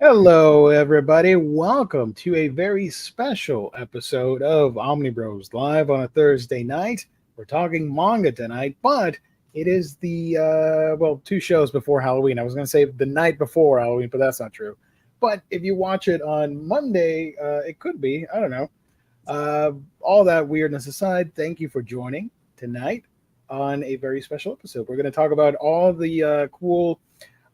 Hello, everybody. Welcome to a very special episode of OMNIBROS live on a Thursday night. We're talking manga tonight, but it is the, 2 shows before Halloween. I was going to say the night before Halloween, but that's not true. But if you watch it on Monday, it could be. I don't know. All that weirdness aside, thank you for joining tonight on a very special episode. We're going to talk about all the cool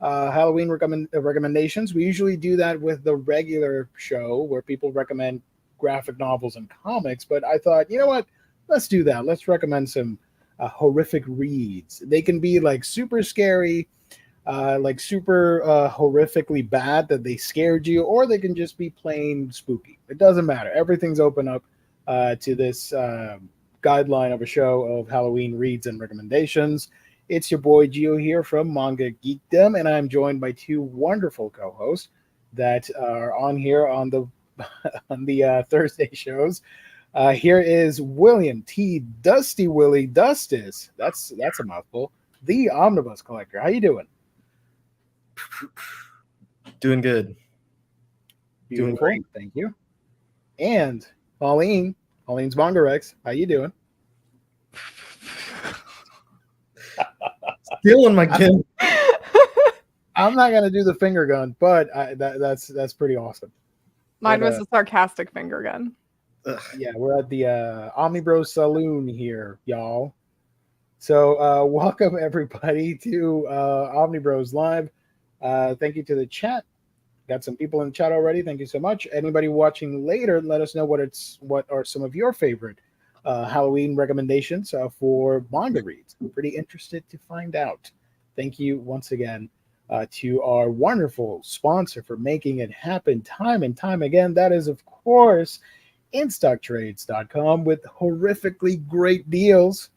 Halloween recommendations. We usually do that with the regular show where people recommend graphic novels and comics, but I thought, you know what? Let's do that. Let's recommend some horrific reads. They can be like super scary, like super horrifically bad that they scared you, or they can just be plain spooky. It doesn't matter. Everything's open up to this guideline of a show of Halloween reads and recommendations. It's your boy Gio here from Manga Geekdom, and I'm joined by two wonderful co-hosts that are on here on the Thursday shows. Here is William T. Dusty Willie Dustis. That's a mouthful. The Omnibus Collector. How you doing? Doing good. Doing great. Thank you. And Pauline's Manga Rex. How you doing? Stealing my kid. I'm not gonna do the finger gun, but that's pretty awesome. Mine was a sarcastic finger gun. Yeah, we're at the OMNIBROS Saloon here, y'all. So welcome everybody to OMNIBROS Live. Thank you to the chat. Got some people in the chat already. Thank you so much. Anybody watching later, let us know what are some of your favorite Halloween recommendations for manga reads. I'm pretty interested to find out. Thank you once again to our wonderful sponsor for making it happen time and time again. That is, of course, InStockTrades.com with horrifically great deals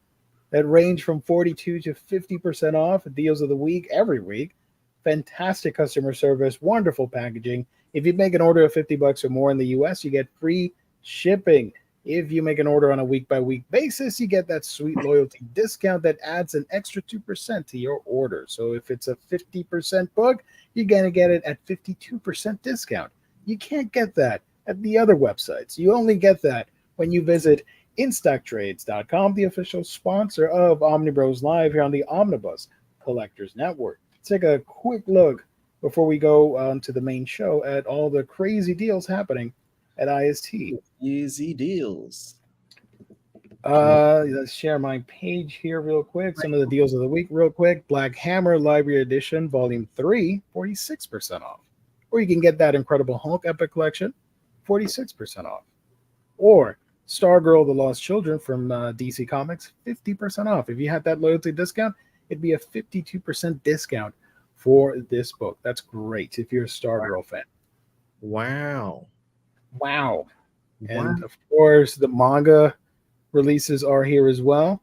that range from 42 to 50% off. Deals of the week every week. Fantastic customer service, wonderful packaging. If you make an order of $50 or more in the US, you get free shipping. If you make an order on a week-by-week basis, you get that sweet loyalty discount that adds an extra 2% to your order. So if it's a 50% book, you're going to get it at 52% discount. You can't get that at the other websites. You only get that when you visit InStockTrades.com, the official sponsor of OMNIBROS Live here on the Omnibus Collectors Network. Let's take a quick look before we go on to the main show at all the crazy deals happening at IST. Easy deals. Let's share my page here real quick. Some of the deals of the week real quick. Black Hammer Library Edition Volume 3, 46% off. Or you can get that Incredible Hulk Epic Collection, 46% off. Or Stargirl The Lost Children from DC Comics, 50% off. If you had that loyalty discount, it'd be a 52% discount for this book. That's great if you're a Stargirl fan. Wow. And of course, the manga releases are here as well.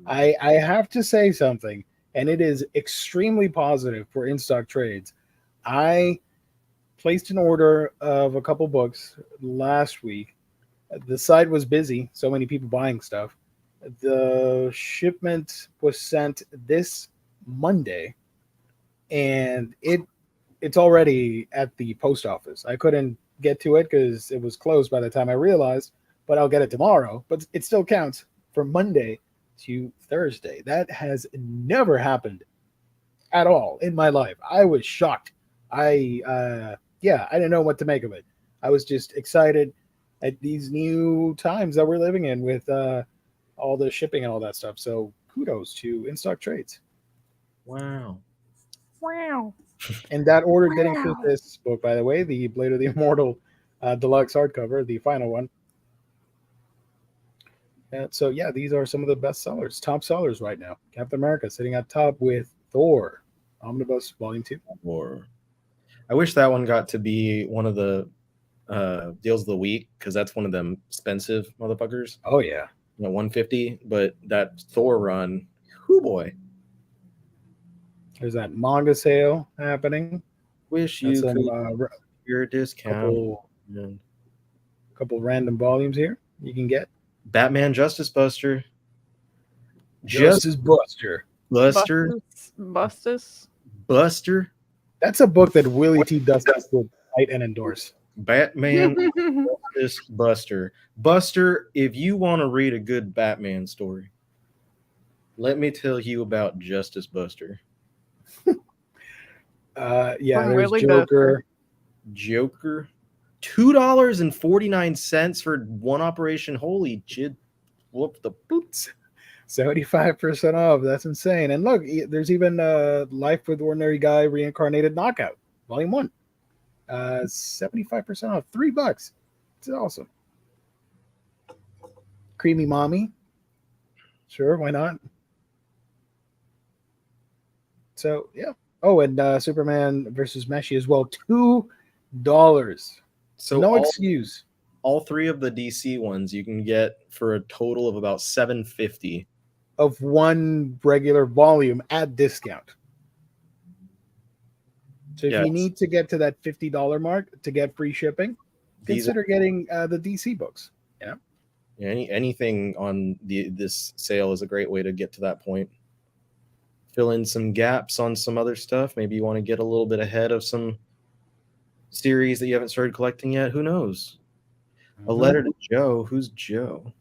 I have to say something, and it is extremely positive for in-stock trades. I placed an order of a couple books last week. The site was busy, so many people buying stuff. The shipment was sent this Monday, and it's already at the post office. I couldn't get to it because it was closed by the time I realized, but I'll get it tomorrow. But it still counts from Monday to Thursday. That has never happened at all in my life. I was shocked. I didn't know what to make of it. I was just excited at these new times that we're living in with all the shipping and all that stuff. So kudos to In-Stock Trades. Wow. And that order did include this book, by the way, the Blade of the Immortal deluxe hardcover, the final one. And so, yeah, these are some of the best sellers, top sellers right now. Captain America sitting at top with Thor, Omnibus Volume 2. I wish that one got to be one of the deals of the week, because that's one of them expensive motherfuckers. Oh, yeah. $150, but that Thor run, whoo boy. There's that manga sale happening. Wish you could your discount. Couple random volumes here you can get. Batman Justice Buster. Justice Buster. Buster. Bustus. Buster. That's a book that Willie T. Dustin would write and endorse. Batman Justice Buster. Buster, if you want to read a good Batman story, let me tell you about Justice Buster. Yeah, From there's Willie Joker. Joker. $2.49 for one operation. Holy shit. Whoop the boots. 75% off. That's insane. And look, there's even Life with Ordinary Guy Reincarnated Knockout, Volume 1. 75% off. $3. It's awesome. Creamy Mommy. Sure, why not? So, yeah. Oh, and Superman versus Meshi as well. $2. So No all, excuse. all three of the DC ones you can get for a total of about $7.50. Of one regular volume at discount. So if you need to get to that $50 mark to get free shipping, consider getting the DC books. Yeah. Anything on this sale is a great way to get to that point. Fill in some gaps on some other stuff. Maybe you want to get a little bit ahead of some series that you haven't started collecting yet. Who knows? A letter to Joe. Who's Joe?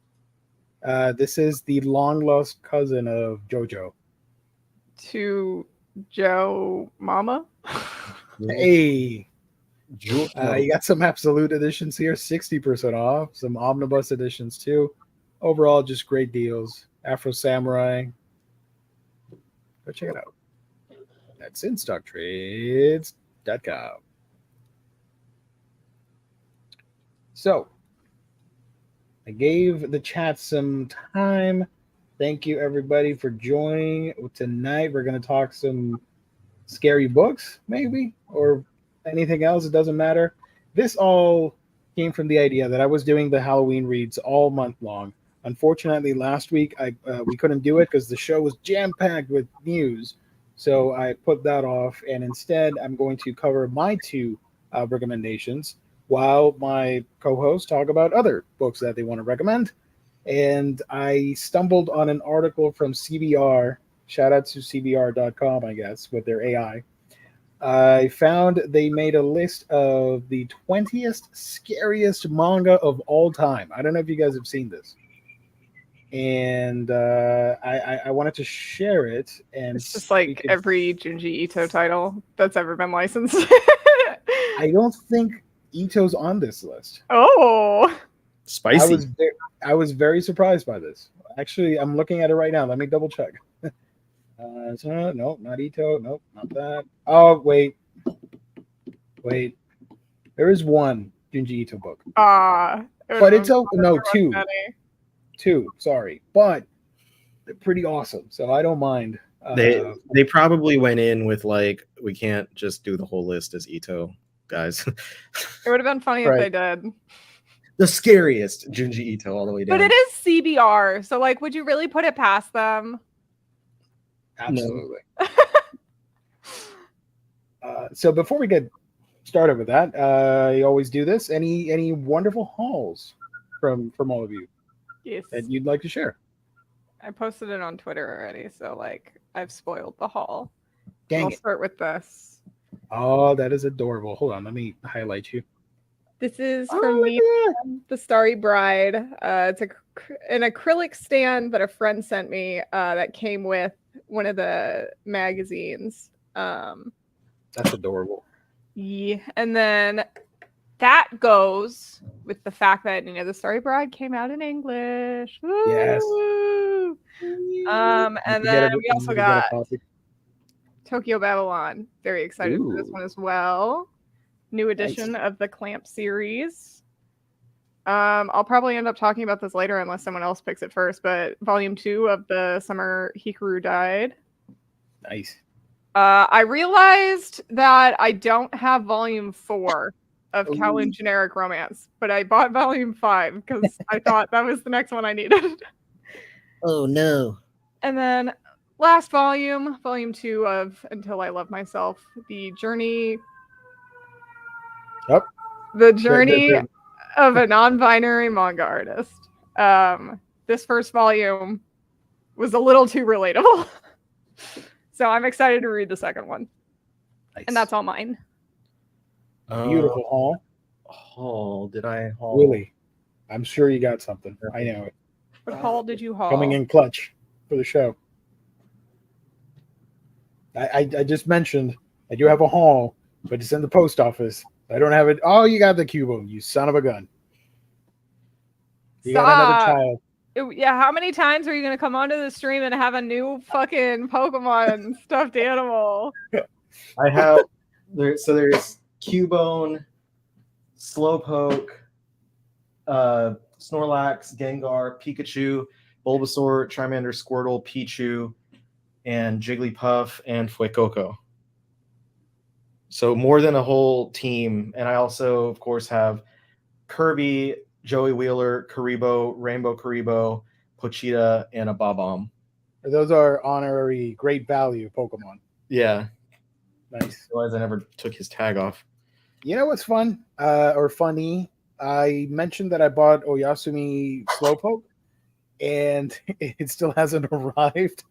This is the long lost cousin of JoJo. To Joe Mama. Hey, Joe. you got some absolute editions here, 60% off. Some omnibus editions too. Overall, just great deals. Afro Samurai. Go check it out. That's InStockTrades.com. So, I gave the chat some time. Thank you, everybody, for joining. Tonight, we're going to talk some scary books, maybe, or anything else. It doesn't matter. This all came from the idea that I was doing the Halloween reads all month long. Unfortunately, last week, we couldn't do it because the show was jam-packed with news. So I put that off, and instead, I'm going to cover my two recommendations while my co-hosts talk about other books that they want to recommend. And I stumbled on an article from CBR. Shout out to CBR.com, I guess, with their AI. I found they made a list of the 20th scariest manga of all time. I don't know if you guys have seen this. And I wanted to share it. And it's just like every Junji Ito title that's ever been licensed. I don't think Ito's on this list. Oh, spicy! I was very surprised by this. Actually, I'm looking at it right now. Let me double check. So, no, not Ito. Nope, not that. Oh, wait. There is one Junji Ito book. But it's two. Two, sorry, but they're pretty awesome. So I don't mind. They probably went in with like, we can't just do the whole list as Ito guys. It would have been funny if they did. The scariest Junji Ito all the way down. But it is CBR, so like, would you really put it past them? Absolutely. So before we get started with that, I always do this. Any wonderful hauls from all of you? Yes. That you'd like to share? I posted it on Twitter already, so like I've spoiled the haul. I'll start with this. Oh, that is adorable. Hold on, let me highlight you. This is from me, the Starry Bride. It's an acrylic stand that a friend sent me that came with one of the magazines. That's adorable. Yeah, and then that goes with the fact that the Starry Bride came out in English. Woo! Yes. And then we also got Tokyo Babylon. Very excited for this one as well. New edition of the Clamp series. I'll probably end up talking about this later unless someone else picks it first, but volume 2 of the Summer Hikaru Died. Nice. I realized that I don't have volume 4 of Kowloon Generic Romance, but I bought volume 5 because I thought that was the next one I needed. Oh no. And then last volume 2 of Until I Love Myself, the journey of a non-binary manga artist. This first volume was a little too relatable. So I'm excited to read the second one. Nice. And that's all mine. Beautiful haul. Haul? Did I haul? Willie, I'm sure you got something. I know it. What haul did you haul? Coming in clutch for the show. I just mentioned I do have a haul, but it's in the post office. I don't have it. Oh, you got the Cubone, you son of a gun. You got another child. Yeah, how many times are you gonna come onto the stream and have a new fucking Pokemon stuffed animal? I have there's Cubone, Slowpoke, Snorlax, Gengar, Pikachu, Bulbasaur, Charmander, Squirtle, Pichu, and Jigglypuff and Fuecoco. So more than a whole team. And I also, of course, have Kirby, Joey Wheeler, Karibo, Rainbow Karibo, Pochita, and a Bob-omb. Those are honorary great value Pokemon. Yeah. Nice. Otherwise, I never took his tag off. You know what's fun or funny? I mentioned that I bought Oyasumi Slowpoke, and it still hasn't arrived.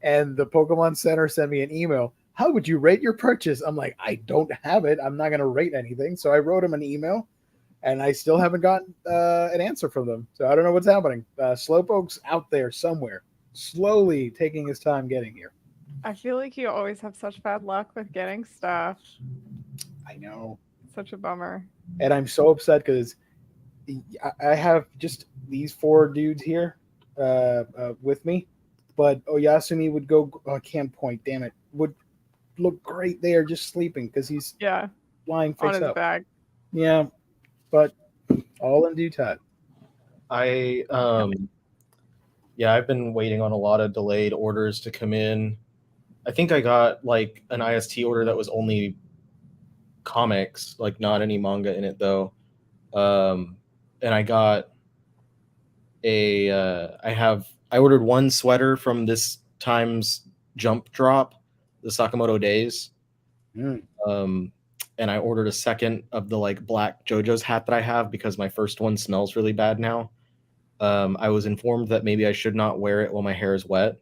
And the Pokemon Center sent me an email. How would you rate your purchase? I'm like, I don't have it. I'm not going to rate anything. So I wrote him an email, and I still haven't gotten an answer from them. So I don't know what's happening. Slowpoke's out there somewhere, slowly taking his time getting here. I feel like you always have such bad luck with getting stuff. I know. Such a bummer. And I'm so upset because I have just these 4 dudes here with me. But Oyasumi would go, I can't point, damn it, would look great there just sleeping because he's lying face on his up. back. Yeah, but all in due time. I've been waiting on a lot of delayed orders to come in. I think I got like an IST order that was only comics, like not any manga in it though. And I got I ordered 1 sweater from this time's Jump Drop, the Sakamoto Days. And I ordered a second of the like black JoJo's hat that I have because my first one smells really bad now. I was informed that maybe I should not wear it while my hair is wet.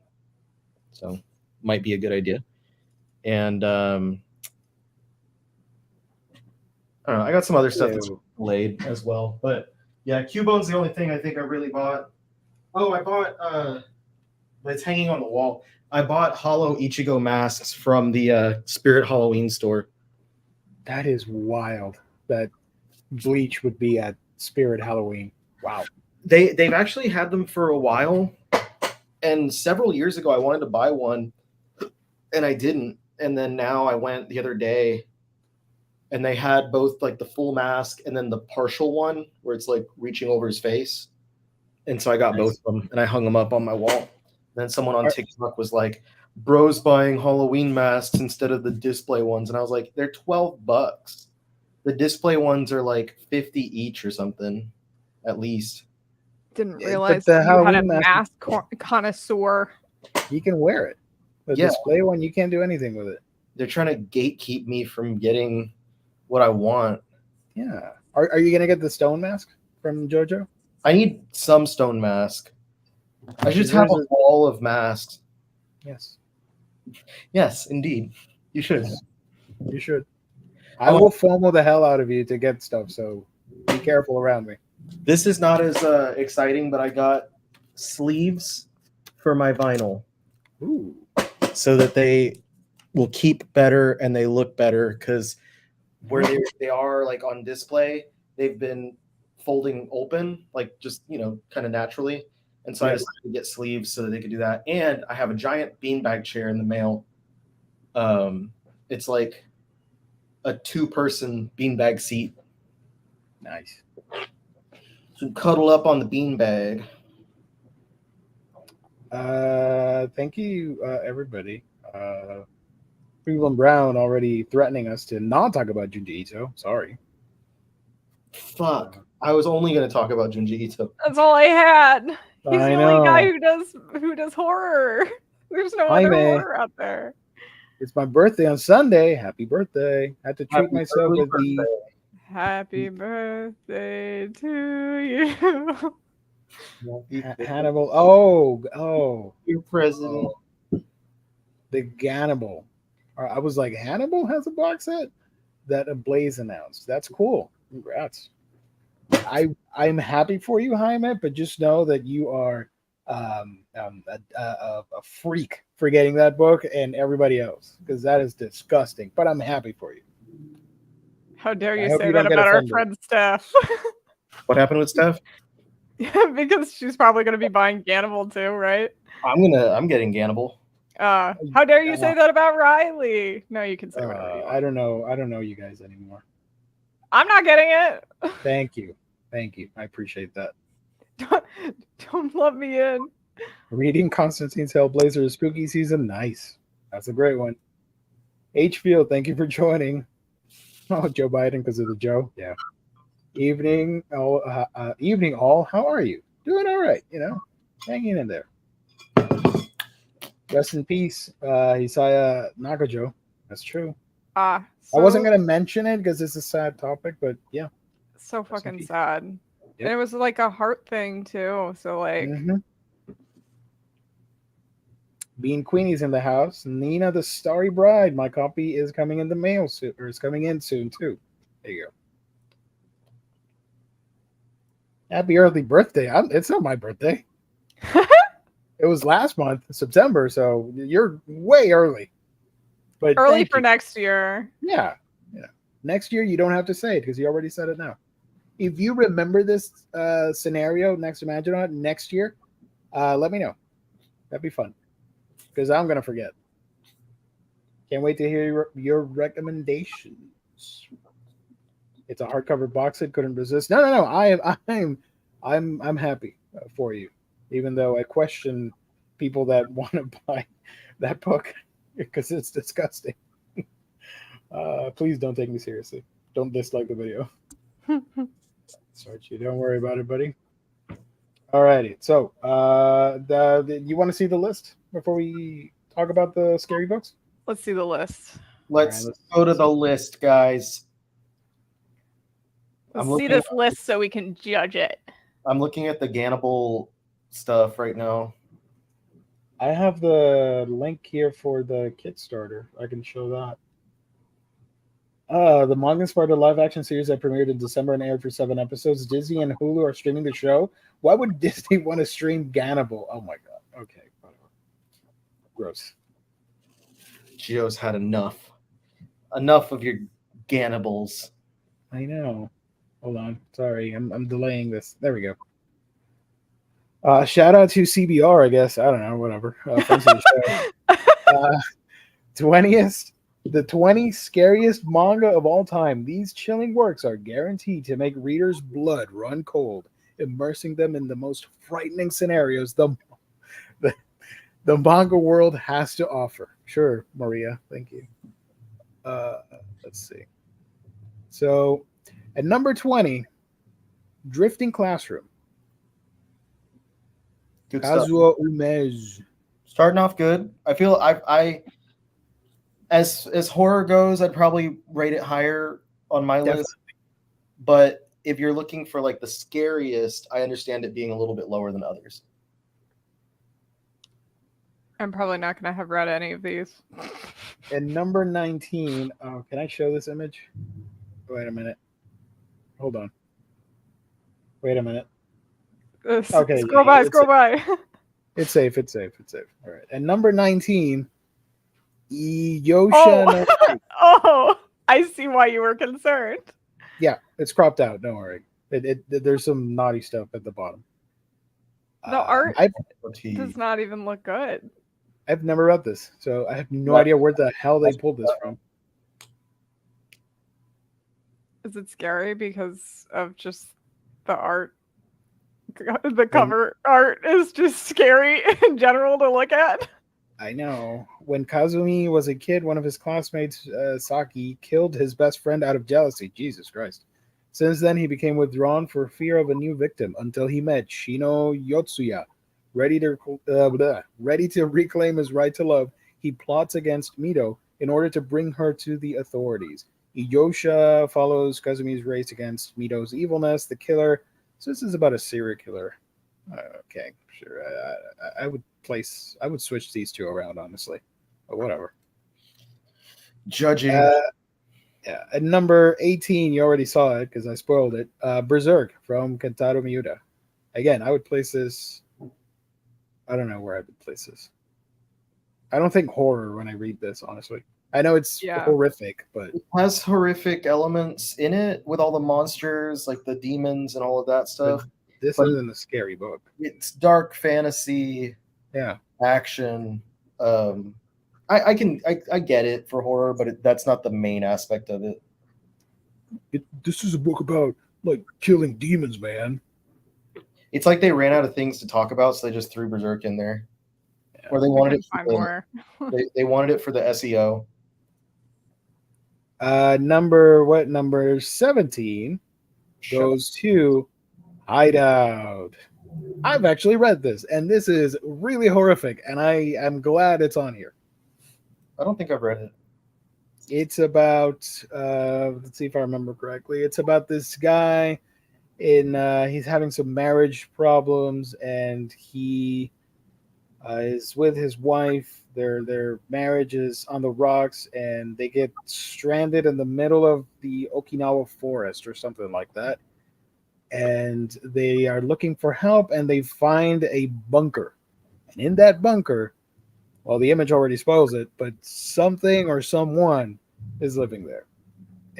So might be a good idea. And I don't know, I got some other stuff that's delayed as well. But yeah, Cubone's the only thing I think I really bought. Oh, I bought it's hanging on the wall. I bought hollow Ichigo masks from the Spirit Halloween store. That is wild that Bleach would be at Spirit Halloween. Wow. They've actually had them for a while. And several years ago I wanted to buy one and I didn't. And then now I went the other day and they had both like the full mask and then the partial one where it's like reaching over his face. And so I got both of them and I hung them up on my wall. And then someone on TikTok was like, bros buying Halloween masks instead of the display ones. And I was like, they're $12. The display ones are like 50 each or something, at least. Didn't realize you had a mask connoisseur. You can wear it. The display one, you can't do anything with it. They're trying to gatekeep me from getting what I want. Yeah. Are you going to get the stone mask from JoJo? I need some stone mask. I just have a wall of masks. Yes. Yes, indeed. You should. You should. I will FOMO the hell out of you to get stuff, so be careful around me. This is not as exciting, but I got sleeves for my vinyl. Ooh. So that they will keep better and they look better because where they are like on display, they've been folding open, like just, kind of naturally. And so I decided to get sleeves so that they could do that. And I have a giant beanbag chair in the mail. It's like a 2-person beanbag seat. Nice. So cuddle up on the beanbag. Thank you, everybody. Cleveland Brown already threatening us to not talk about Junji Ito. Sorry. Fuck. I was only going to talk about Junji Ito. That's all I had. He's the know. only guy who does horror. There's no other horror out there. It's my birthday on Sunday. Happy birthday. I had to treat myself with the Happy birthday to you. Hannibal. Oh. Your president. The Gannibal. I was like, Hannibal has a box set that Blaze announced. That's cool. Congrats. I'm happy for you, Jaime, but just know that you are a freak for getting that book and everybody else, because that is disgusting. But I'm happy for you. How dare I you hope say you that don't get about our offended. friend Steph? What happened with Steph? Yeah, because she's probably going to be buying Gannibal too, right? I'm getting Gannibal. How dare you say that about Riley? No, you can say whatever you want. I don't know you guys anymore. I'm not getting it. Thank you. I appreciate that. Don't let me in. Reading Constantine's Hellblazer spooky season. Nice. That's a great one. H Field, thank you for joining. Oh, Joe Biden because of the Joe. Yeah. Evening all. How are you? Doing all right. Hanging in there. Rest in peace, Hisaya Nakajo. That's true. I wasn't gonna mention it because it's a sad topic, but yeah. So fucking sad. Yep. And it was like a heart thing too. So like. Mm-hmm. Bean Queenie's in the house. Nina the Starry Bride. My copy is coming in the mail soon, or it's coming in soon too. There you go. Happy early birthday. It's not my birthday. It was last month, September, so you're way early. But early for next year. Yeah. Next year, you don't have to say it because you already said it now. If you remember this scenario next to Maginaut next year, let me know. That'd be fun. Because I'm going to forget. Can't wait to hear your recommendations. It's a hardcover box set. Couldn't resist. No. I'm happy for you, even though I question people that want to buy that book because it's disgusting. Please don't take me seriously. Don't dislike the video. Sorry, don't worry about it, buddy. Alrighty. So, you want to see the list before we talk about the scary books? Let's see the list. Let's go to the list, guys. Let's see this list so we can judge it. I'm looking at the Gannibal stuff right now. I have the link here for the Kickstarter. I can show that. The manga inspired a live action series that premiered in December and aired for 7 episodes. Disney and Hulu are streaming the show. Why would Disney want to stream Gannibal? Oh my god. Okay. Gross. Gio's had enough. Enough of your Gannibals. I know. Hold on. Sorry. I'm delaying this. There we go. Shout out to CBR, I guess. I don't know. Whatever. Friends of the show. 20th. The 20 scariest manga of all time. These chilling works are guaranteed to make readers' blood run cold, immersing them in the most frightening scenarios the manga world has to offer. Sure, Maria. Thank you. Let's see. So, at number 20, Drifting Classroom. Good Kazuo Umez. Starting off good. I feel I as horror goes, I'd probably rate it higher on my list. But if you're looking for like the scariest, I understand it being a little bit lower than others. I'm probably not going to have read any of these. And number 19. Oh, can I show this image? Wait a minute. Hold on. Wait a minute. Okay. Scroll by. It's safe. All right. And number 19. Iyosha. Oh, I see why you were concerned. Yeah, it's cropped out. Don't worry. There's some naughty stuff at the bottom. The art does not even look good. I've never read this, so I have no idea where the hell they pulled this from. Is it scary because of just the art? The cover art is just scary in general to look at. I know. When Kazumi was a kid, one of his classmates, Saki, killed his best friend out of jealousy. Jesus Christ. Since then, he became withdrawn for fear of a new victim until he met Shino Yotsuya. Ready to reclaim his right to love, he plots against Mito in order to bring her to the authorities. Iyosha follows Kazumi's race against Mito's evilness, the killer. So this is about a serial killer. Okay, sure. I would switch these two around, honestly. But whatever. Judging. Yeah, at number 18, you already saw it because I spoiled it. Berserk from Kentaro Miura. Again, I would place this. I don't know where I would place this. I don't think horror when I read this, honestly. I know it's horrific, but it has horrific elements in it with all the monsters, like the demons and all of that stuff. This isn't a scary book. It's dark fantasy, action. I get it for horror, but that's not the main aspect of it. This is a book about like killing demons, man. It's like they ran out of things to talk about, so they just threw Berserk in there. Yeah. Or they wanted it for they wanted it for the SEO. Number 17 goes to Hideout. I've actually read this, and this is really horrific, and I am glad it's on here. I don't think I've read it. It's about let's see if I remember correctly. It's about this guy he's having some marriage problems, and he is with his wife. Their marriage is on the rocks, and they get stranded in the middle of the Okinawa forest or something like that. And they are looking for help, and they find a bunker. And in that bunker, well, the image already spoils it, but something or someone is living there.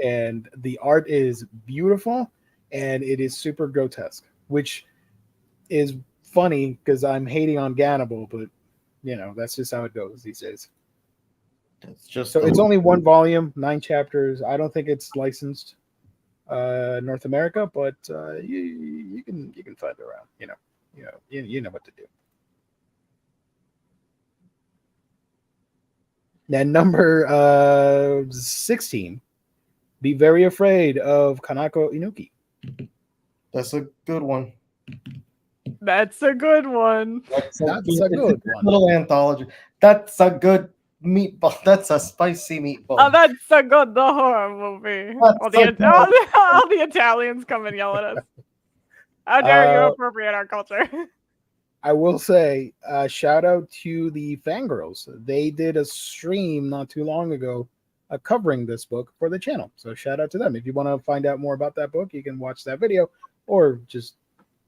And the art is beautiful, and it is super grotesque, which is funny because I'm hating on Gannibal, but you know, that's just how it goes these days. It's only one volume, 9 chapters. I don't think it's licensed North America, but you can find it around. You know what to do. Then number 16, Be Very Afraid of Kanako Inuki. That's a good one. That's a good one. That's a good one. Little anthology. That's a good meatball. That's a spicy meatball. Oh, that's a good horror movie. All the Italians come and yell at us. How dare you appropriate our culture? I will say, shout out to the Fangirls. They did a stream not too long ago covering this book for the channel. So shout out to them. If you want to find out more about that book, you can watch that video or just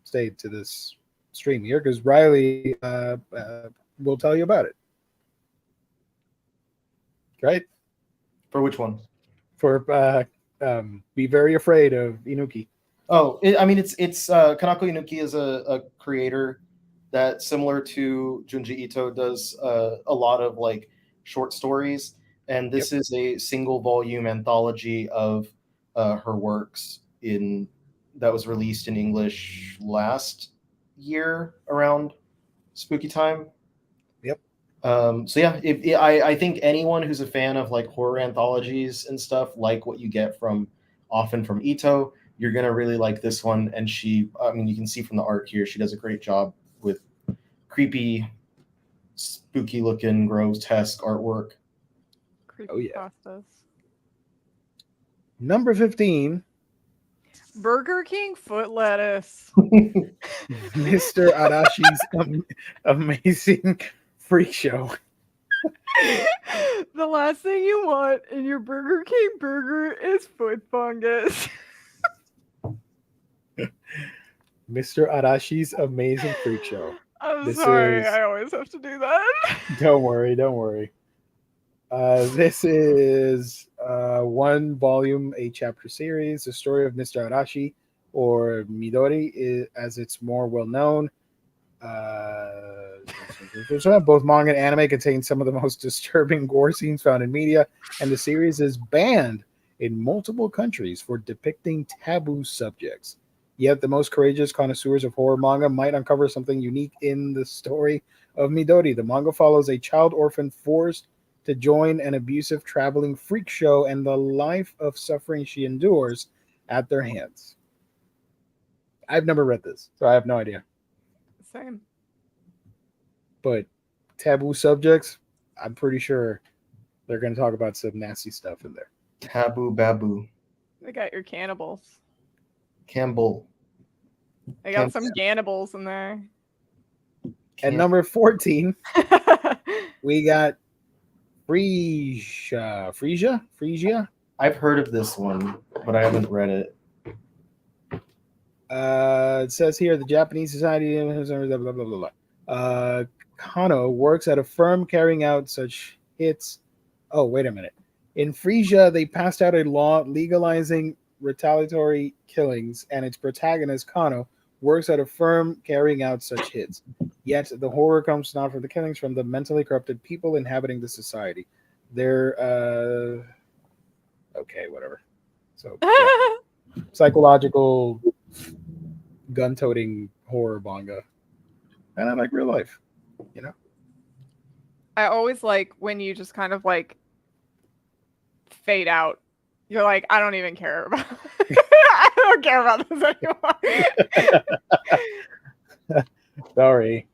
stay to this stream here because Riley will tell you about it. Right? For which one? For Be Very Afraid of Inuki. Oh, it's Kanako Inuki is a creator that, similar to Junji Ito, does a lot of like short stories, and this is a single volume anthology of her works that was released in English last year around spooky time. Yep. I think anyone who's a fan of like horror anthologies and stuff, like what you get often from Ito, you're gonna really like this one. And you can see from the art here, she does a great job with creepy, spooky looking, grotesque artwork. Creepy pastas. Number 15. Burger King foot lettuce. Mr. Arashi's Amazing Freak Show. The last thing you want in your Burger King burger is foot fungus. Mr. Arashi's Amazing Freak Show. I'm sorry, I always have to do that. Don't worry. This is 1 volume, 8-chapter series, the story of Mr. Arashi, or Midori, as it's more well known. Both manga and anime contain some of the most disturbing gore scenes found in media, and the series is banned in multiple countries for depicting taboo subjects. Yet the most courageous connoisseurs of horror manga might uncover something unique in the story of Midori. The manga follows a child orphan forced to join an abusive traveling freak show and the life of suffering she endures at their hands. I've never read this, so I have no idea. Same. But taboo subjects, I'm pretty sure they're going to talk about some nasty stuff in there. Taboo babu. They got your cannibals. Campbell. I got some cannibals in there. At number 14, we got Frisia. I've heard of this one, but I haven't read it. It says here the Japanese society blah blah blah blah blah. Kano works at a firm carrying out such hits. Oh, wait a minute. In Frisia, they passed out a law legalizing retaliatory killings, and its protagonist Kano works at a firm carrying out such hits. Yet the horror comes not from the killings, from the mentally corrupted people inhabiting the society. They're okay, whatever. So yeah. Psychological gun-toting horror manga, and I like real life. You know, I always like when you just kind of like fade out. You're like, I don't even care about. I don't care about this anymore. Sorry.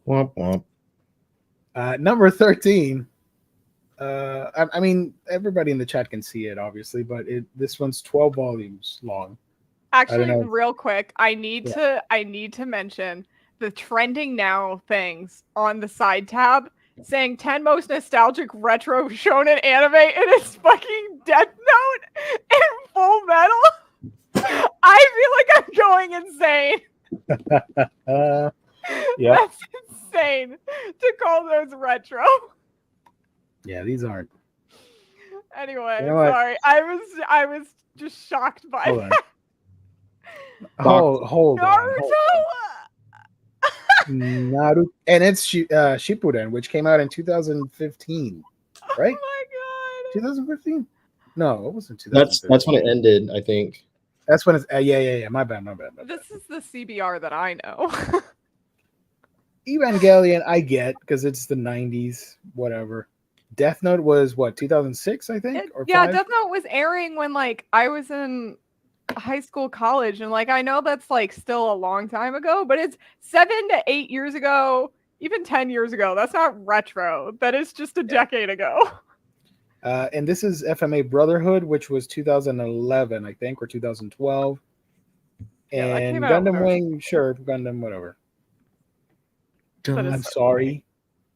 Womp womp. Number 13. I mean, everybody in the chat can see it, obviously, but this one's 12 volumes long. Actually, real quick, I need to mention the trending now things on the side tab saying 10 most nostalgic retro shonen anime, and it's fucking Death Note in Full Metal. I feel like I'm going insane. Yeah, that's insane to call those retro. Yeah, these aren't. Anyway, You know what? sorry. I was just shocked by Hold on. that. Hold Naruto. on. Naruto, and it's Shippuden, which came out in 2015, right? Oh my god. 2015? No, it wasn't 2015. That's when it ended, I think. That's when it's yeah. My bad. This is the CBR that I know. Evangelion, I get because it's the 90s, whatever. Death Note was what, 2006, I think? Yeah, 5? Death Note was airing when like I was in high school, college, and like I know that's like still a long time ago, but it's 7 to 8 years ago, even 10 years ago. That's not retro. That is just a decade ago. And this is FMA Brotherhood, which was 2011, I think, or 2012. Yeah, that And came out Gundam Wing, sure, Gundam, whatever. I'm sorry.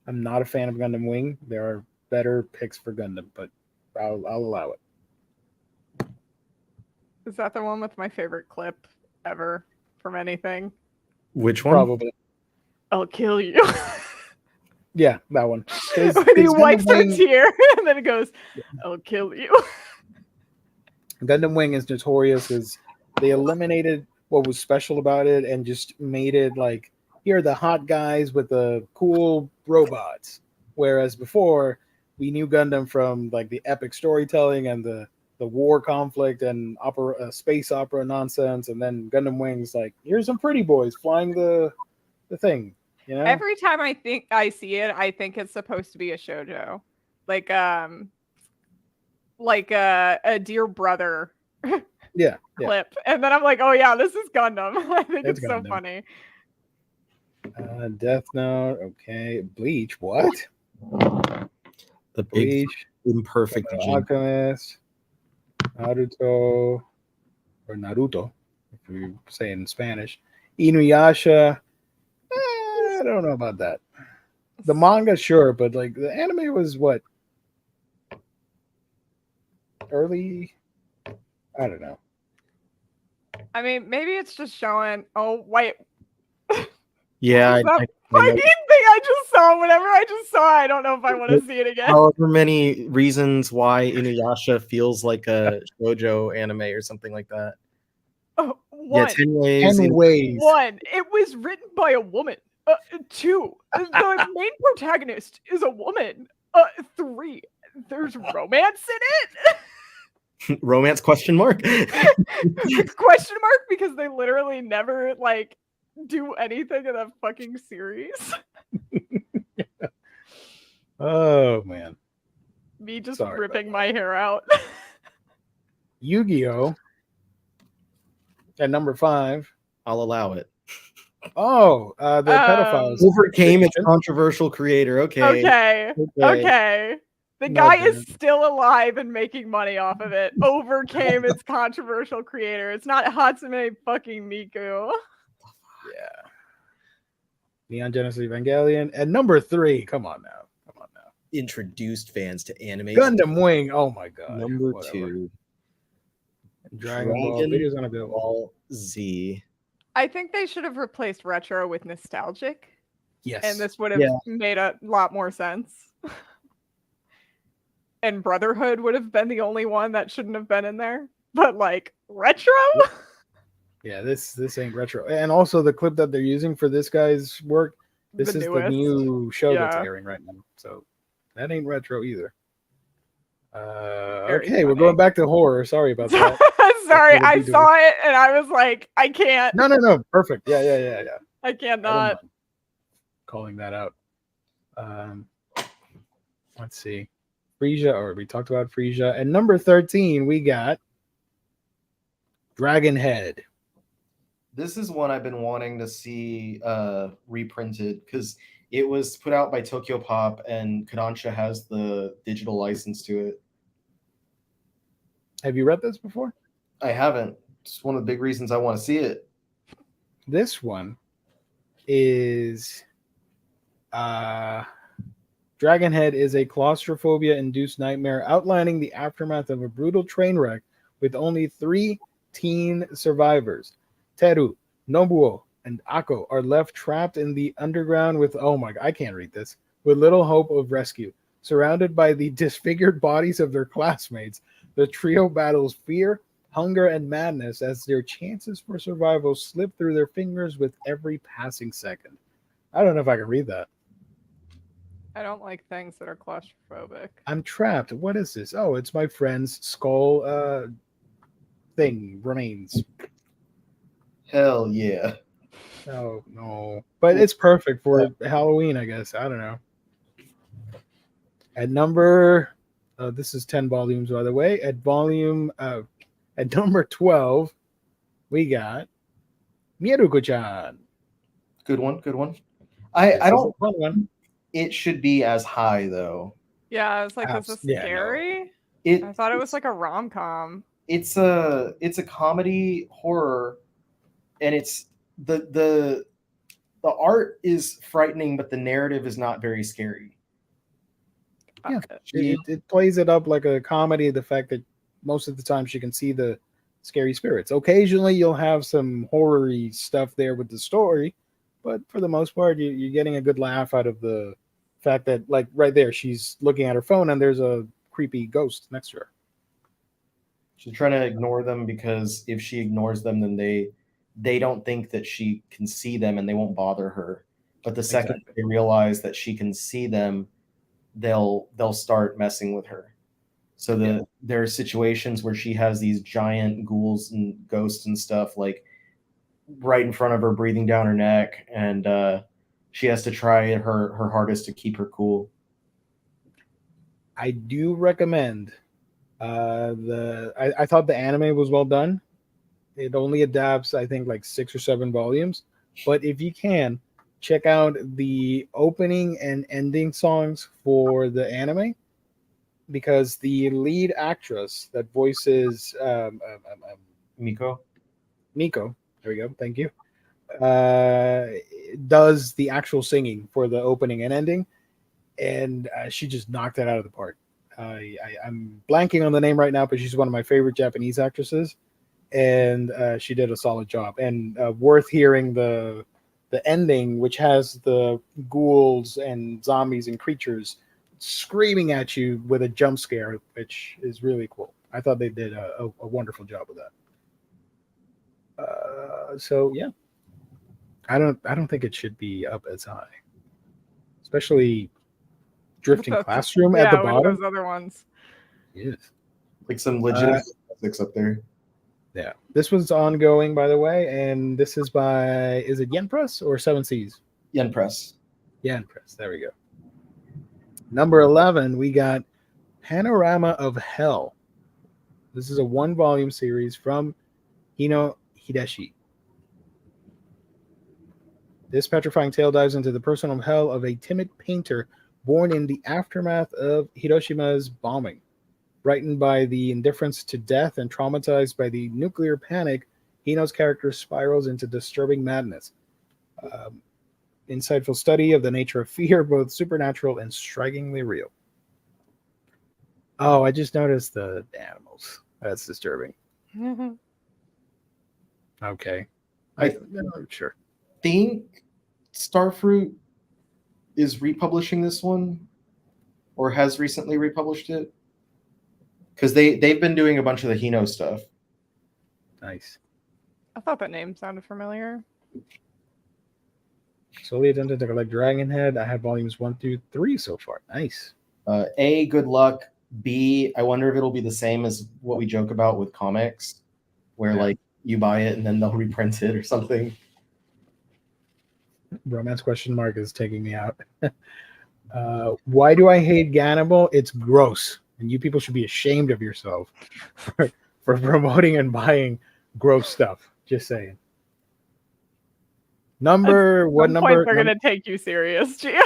I'm not a fan of Gundam Wing. There are better picks for Gundam, but I'll allow it. Is that the one with my favorite clip ever from anything? Which one? Probably. I'll kill you. Yeah, that one. When he wipes her tear and then it goes, I'll kill you. Gundam Wing is notorious because they eliminated what was special about it and just made it like, here are the hot guys with the cool robots. Whereas before, we knew Gundam from like the epic storytelling and the war conflict and space opera nonsense, and then Gundam Wing's like, here's some pretty boys flying the thing. You know? Every time I think I see it, I think it's supposed to be a shoujo, like a dear brother clip, and then I'm like, oh yeah, this is Gundam. I think it's so funny. Death Note, okay. Bleach, what? The big Bleach, imperfect Alchemist, Naruto, or Naruto, if you say it in Spanish. Inuyasha. I don't know about that. The manga, sure, but like the anime was what? Early? I don't know. I mean, maybe it's just showing. Oh wait. Yeah, I thing I just saw. Whatever I just saw, I don't know if I want to see it again. However many reasons why Inuyasha feels like a shoujo anime or something like that. Oh, yeah, 10 ways. 10 ways. 1, it was written by a woman. 2, the main protagonist is a woman. 3, there's romance in it. Romance question mark? Question mark, because they literally never like do anything in that fucking series. Oh man. Me just ripping my hair out. Yu-Gi-Oh! At number 5. I'll allow it. Oh, the pedophiles. Overcame its controversial creator. Okay. The guy is still alive and making money off of it. Overcame its controversial creator. It's not Hatsune fucking Miku. Yeah. Neon Genesis Evangelion. At number 3. Come on now. introduced fans to anime. Gundam Wing. Oh my god. Number Whatever. 2, Dragon Ball videos unavailable. Ball Z. I think they should have replaced retro with nostalgic. Yes. And this would have made a lot more sense. And Brotherhood would have been the only one that shouldn't have been in there. But like retro? Yeah, this ain't retro. And also the clip that they're using for this guy's work, this is the new show that's airing right now. So that ain't retro either. Okay, we're going back to horror. Sorry about that. Sorry, I saw it and I was like, I can't. No. Perfect. Yeah. I can't not. Calling that out. Let's see. Frisia, or we talked about Frisia. And number 13, we got Dragonhead. This is one I've been wanting to see reprinted because it was put out by Tokyo Pop and Kodansha has the digital license to it. Have you read this before? I haven't. It's one of the big reasons I want to see it. This one is Dragonhead is a claustrophobia-induced nightmare outlining the aftermath of a brutal train wreck with only 3 teen survivors. Teru, Nobuo, and Ako are left trapped in the underground with, oh my god, I can't read this, with little hope of rescue. Surrounded by the disfigured bodies of their classmates, the trio battles fear, hunger, and madness as their chances for survival slip through their fingers with every passing second. I don't know if I can read that. I don't like things that are claustrophobic. I'm trapped. What is this? Oh, it's my friend's skull thing remains. Hell yeah. Oh no. But it's perfect for Halloween, I guess. I don't know. At number this is 10 volumes, by the way. At number 12, we got Mieruko-chan. Good one. I don't want it should be as high though. Yeah, I was like, is this scary? No. I thought it was like a rom-com. It's a comedy horror, and it's the art is frightening, but the narrative is not very scary. Yeah, it plays it up like a comedy. The fact that most of the time she can see the scary spirits. Occasionally you'll have some horror-y stuff there with the story, but for the most part, you're getting a good laugh out of the fact that, like, right there, she's looking at her phone and there's a creepy ghost next to her. She's trying to ignore them because if she ignores them, then they don't think that she can see them and they won't bother her. But the second they realize that she can see them, they'll start messing with her. So there are situations where she has these giant ghouls and ghosts and stuff like right in front of her, breathing down her neck, and she has to try her hardest to keep her cool. I do recommend I thought the anime was well done. It only adapts, I think, like 6 or 7 volumes. But if you can, check out the opening and ending songs for the anime, because the lead actress that voices Miko, there we go, thank you, does the actual singing for the opening and ending, and she just knocked it out of the park. I'm blanking on the name right now, but she's one of my favorite Japanese actresses, and she did a solid job, and worth hearing the ending, which has the ghouls and zombies and creatures screaming at you with a jump scare, which is really cool. I thought they did a wonderful job with that. So yeah, I don't think it should be up as high, especially Drifting Classroom at the bottom. Those other ones. Yes, like some legit classics up there. Yeah, this was ongoing, by the way, and this is by, is it Yen Press or 7 Seas? Yen Press. Yen Press, there we go. Number 11, we got Panorama of Hell. This is a 1-volume series from Hino Hideshi. This petrifying tale dives into the personal hell of a timid painter born in the aftermath of Hiroshima's bombing. Frightened by the indifference to death and traumatized by the nuclear panic, Hino's character spirals into disturbing madness. Insightful study of the nature of fear, both supernatural and strikingly real. Oh, I just noticed the animals. That's disturbing. Okay. Sure. Think Starfruit is republishing this one, or has recently republished it, because they've been doing a bunch of the Hino stuff. Nice. I thought that name sounded familiar. Slowly attempted to collect Dragonhead. I have volumes 1 through 3 so far. Nice. A, good luck. B, I wonder if it'll be the same as what we joke about with comics, where like you buy it and then they'll reprint it or something. Romance question mark is taking me out. Why do I hate Gannibal? It's gross, and you people should be ashamed of yourself for promoting and buying gross stuff. Just saying. What number? They're gonna take you serious, Gio.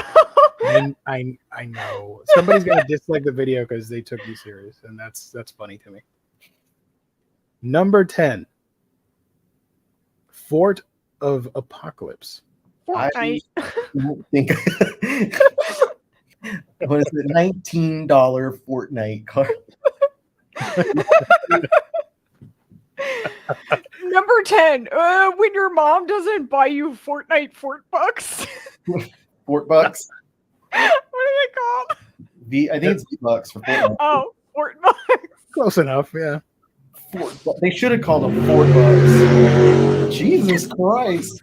I know somebody's gonna dislike the video because they took me serious, and that's funny to me. Number 10, Fort of Apocalypse. Fortnite. I think what is it? $19 Fortnite card. Number 10. When your mom doesn't buy you Fortnite Fort Bucks. Fort Bucks. What are they called? I think it's V-Bucks for Fortnite. Oh, Fort Bucks. Close enough, yeah. They should have called them Fort Bucks. Jesus Christ.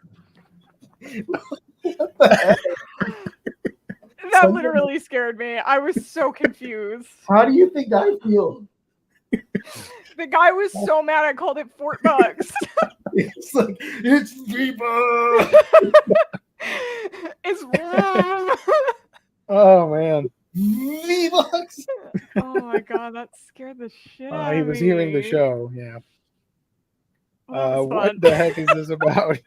What the heck? That literally scared me. I was so confused. How do you think I feel? The guy was so mad I called it Fort Bucks. It's like, it's V-Bucks. It's Oh man. V-Bucks. Oh my god, that scared the shit out He of was me. hearing the show, yeah. That was What fun. the heck is this about?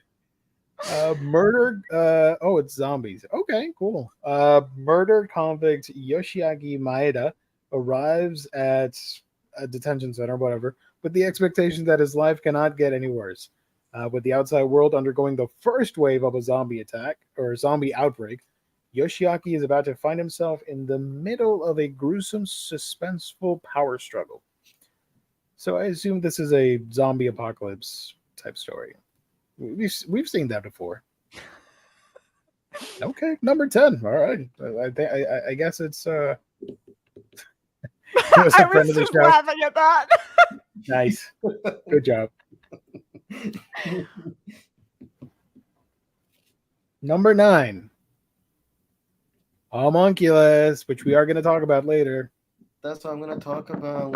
Murdered it's zombies. Okay, cool. Murdered convict Yoshiaki Maeda arrives at a detention center, whatever, with the expectation that his life cannot get any worse. With the outside world undergoing the first wave of a zombie attack or zombie outbreak, Yoshiaki is about to find himself in the middle of a gruesome, suspenseful power struggle. So I assume this is a zombie apocalypse type story. We've seen that before. Okay, number 10. All right. I guess it's I was just laughing at that. Nice. Good job. Number 9. Homunculus, which we are going to talk about later. That's what I'm going to talk about.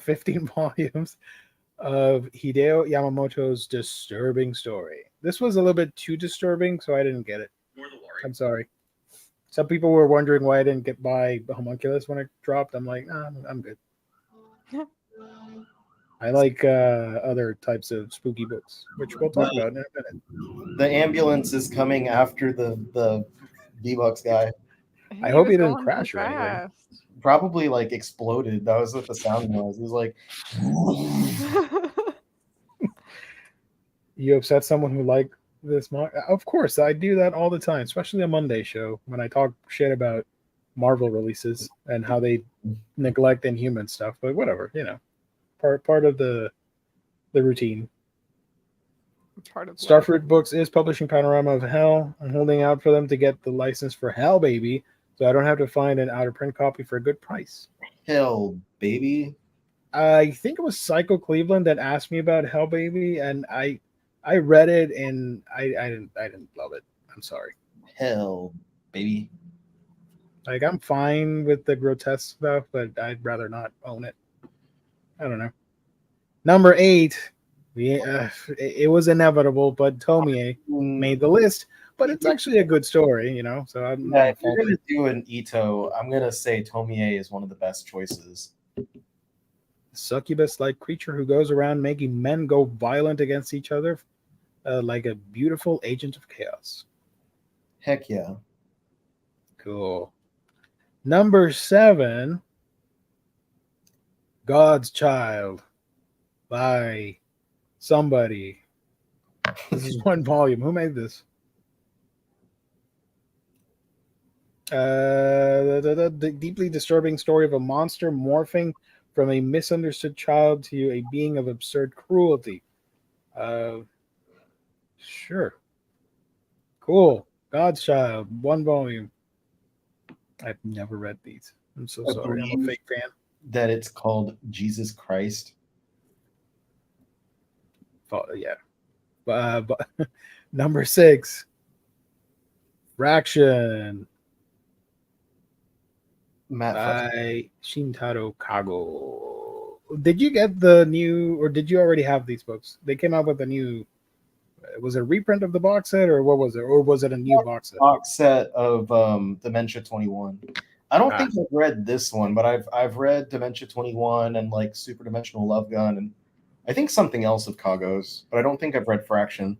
15 volumes of Hideo Yamamoto's disturbing story. This was a little bit too disturbing, so I didn't get it. I'm sorry. Some people were wondering why I didn't buy Homunculus when it dropped. I'm like, nah, I'm good. I like other types of spooky books, which we'll talk about in a minute. The ambulance is coming after the V-Bucks guy. I hope he didn't crash or anything. Probably like exploded. That was what the sound was. It was like. You upset someone who liked this manga? Of course, I do that all the time, especially a Monday show when I talk shit about Marvel releases and how they neglect Inhuman stuff. But whatever, part of the routine. Part of Starfruit Books is publishing Panorama of Hell. I'm holding out for them to get the license for Hell Baby, so I don't have to find an out of print copy for a good price. Hell Baby. I think it was Psycho Cleveland that asked me about Hell Baby, and I read it and I didn't love it. I'm sorry. Hell Baby. Like, I'm fine with the grotesque stuff, but I'd rather not own it. I don't know. Number 8. It was inevitable, but Tomie made the list. But it's actually a good story, So I'm not if you're going to do an Ito, I'm going to say Tomie is one of the best choices. Succubus-like creature who goes around making men go violent against each other like a beautiful agent of chaos. Heck yeah. Cool. Number 7, God's Child by somebody. This is 1 volume. Who made this? The deeply disturbing story of a monster morphing from a misunderstood child to a being of absurd cruelty. Sure. Cool. God's Child, 1 volume. I've never read these. I'm so sorry. I'm a fake fan. That it's called Jesus Christ. Yeah. But number 6. Fraction. By Shintaro Kago. Did you get the new, or did you already have these books? They came out with a new. Was it a reprint of the box set, or what was it? Or was it a new box set? Box set of Dementia 21. I don't think I've read this one, but I've read Dementia 21 and like Super Dimensional Love Gun, and I think something else of Kago's, but I don't think I've read Fraction.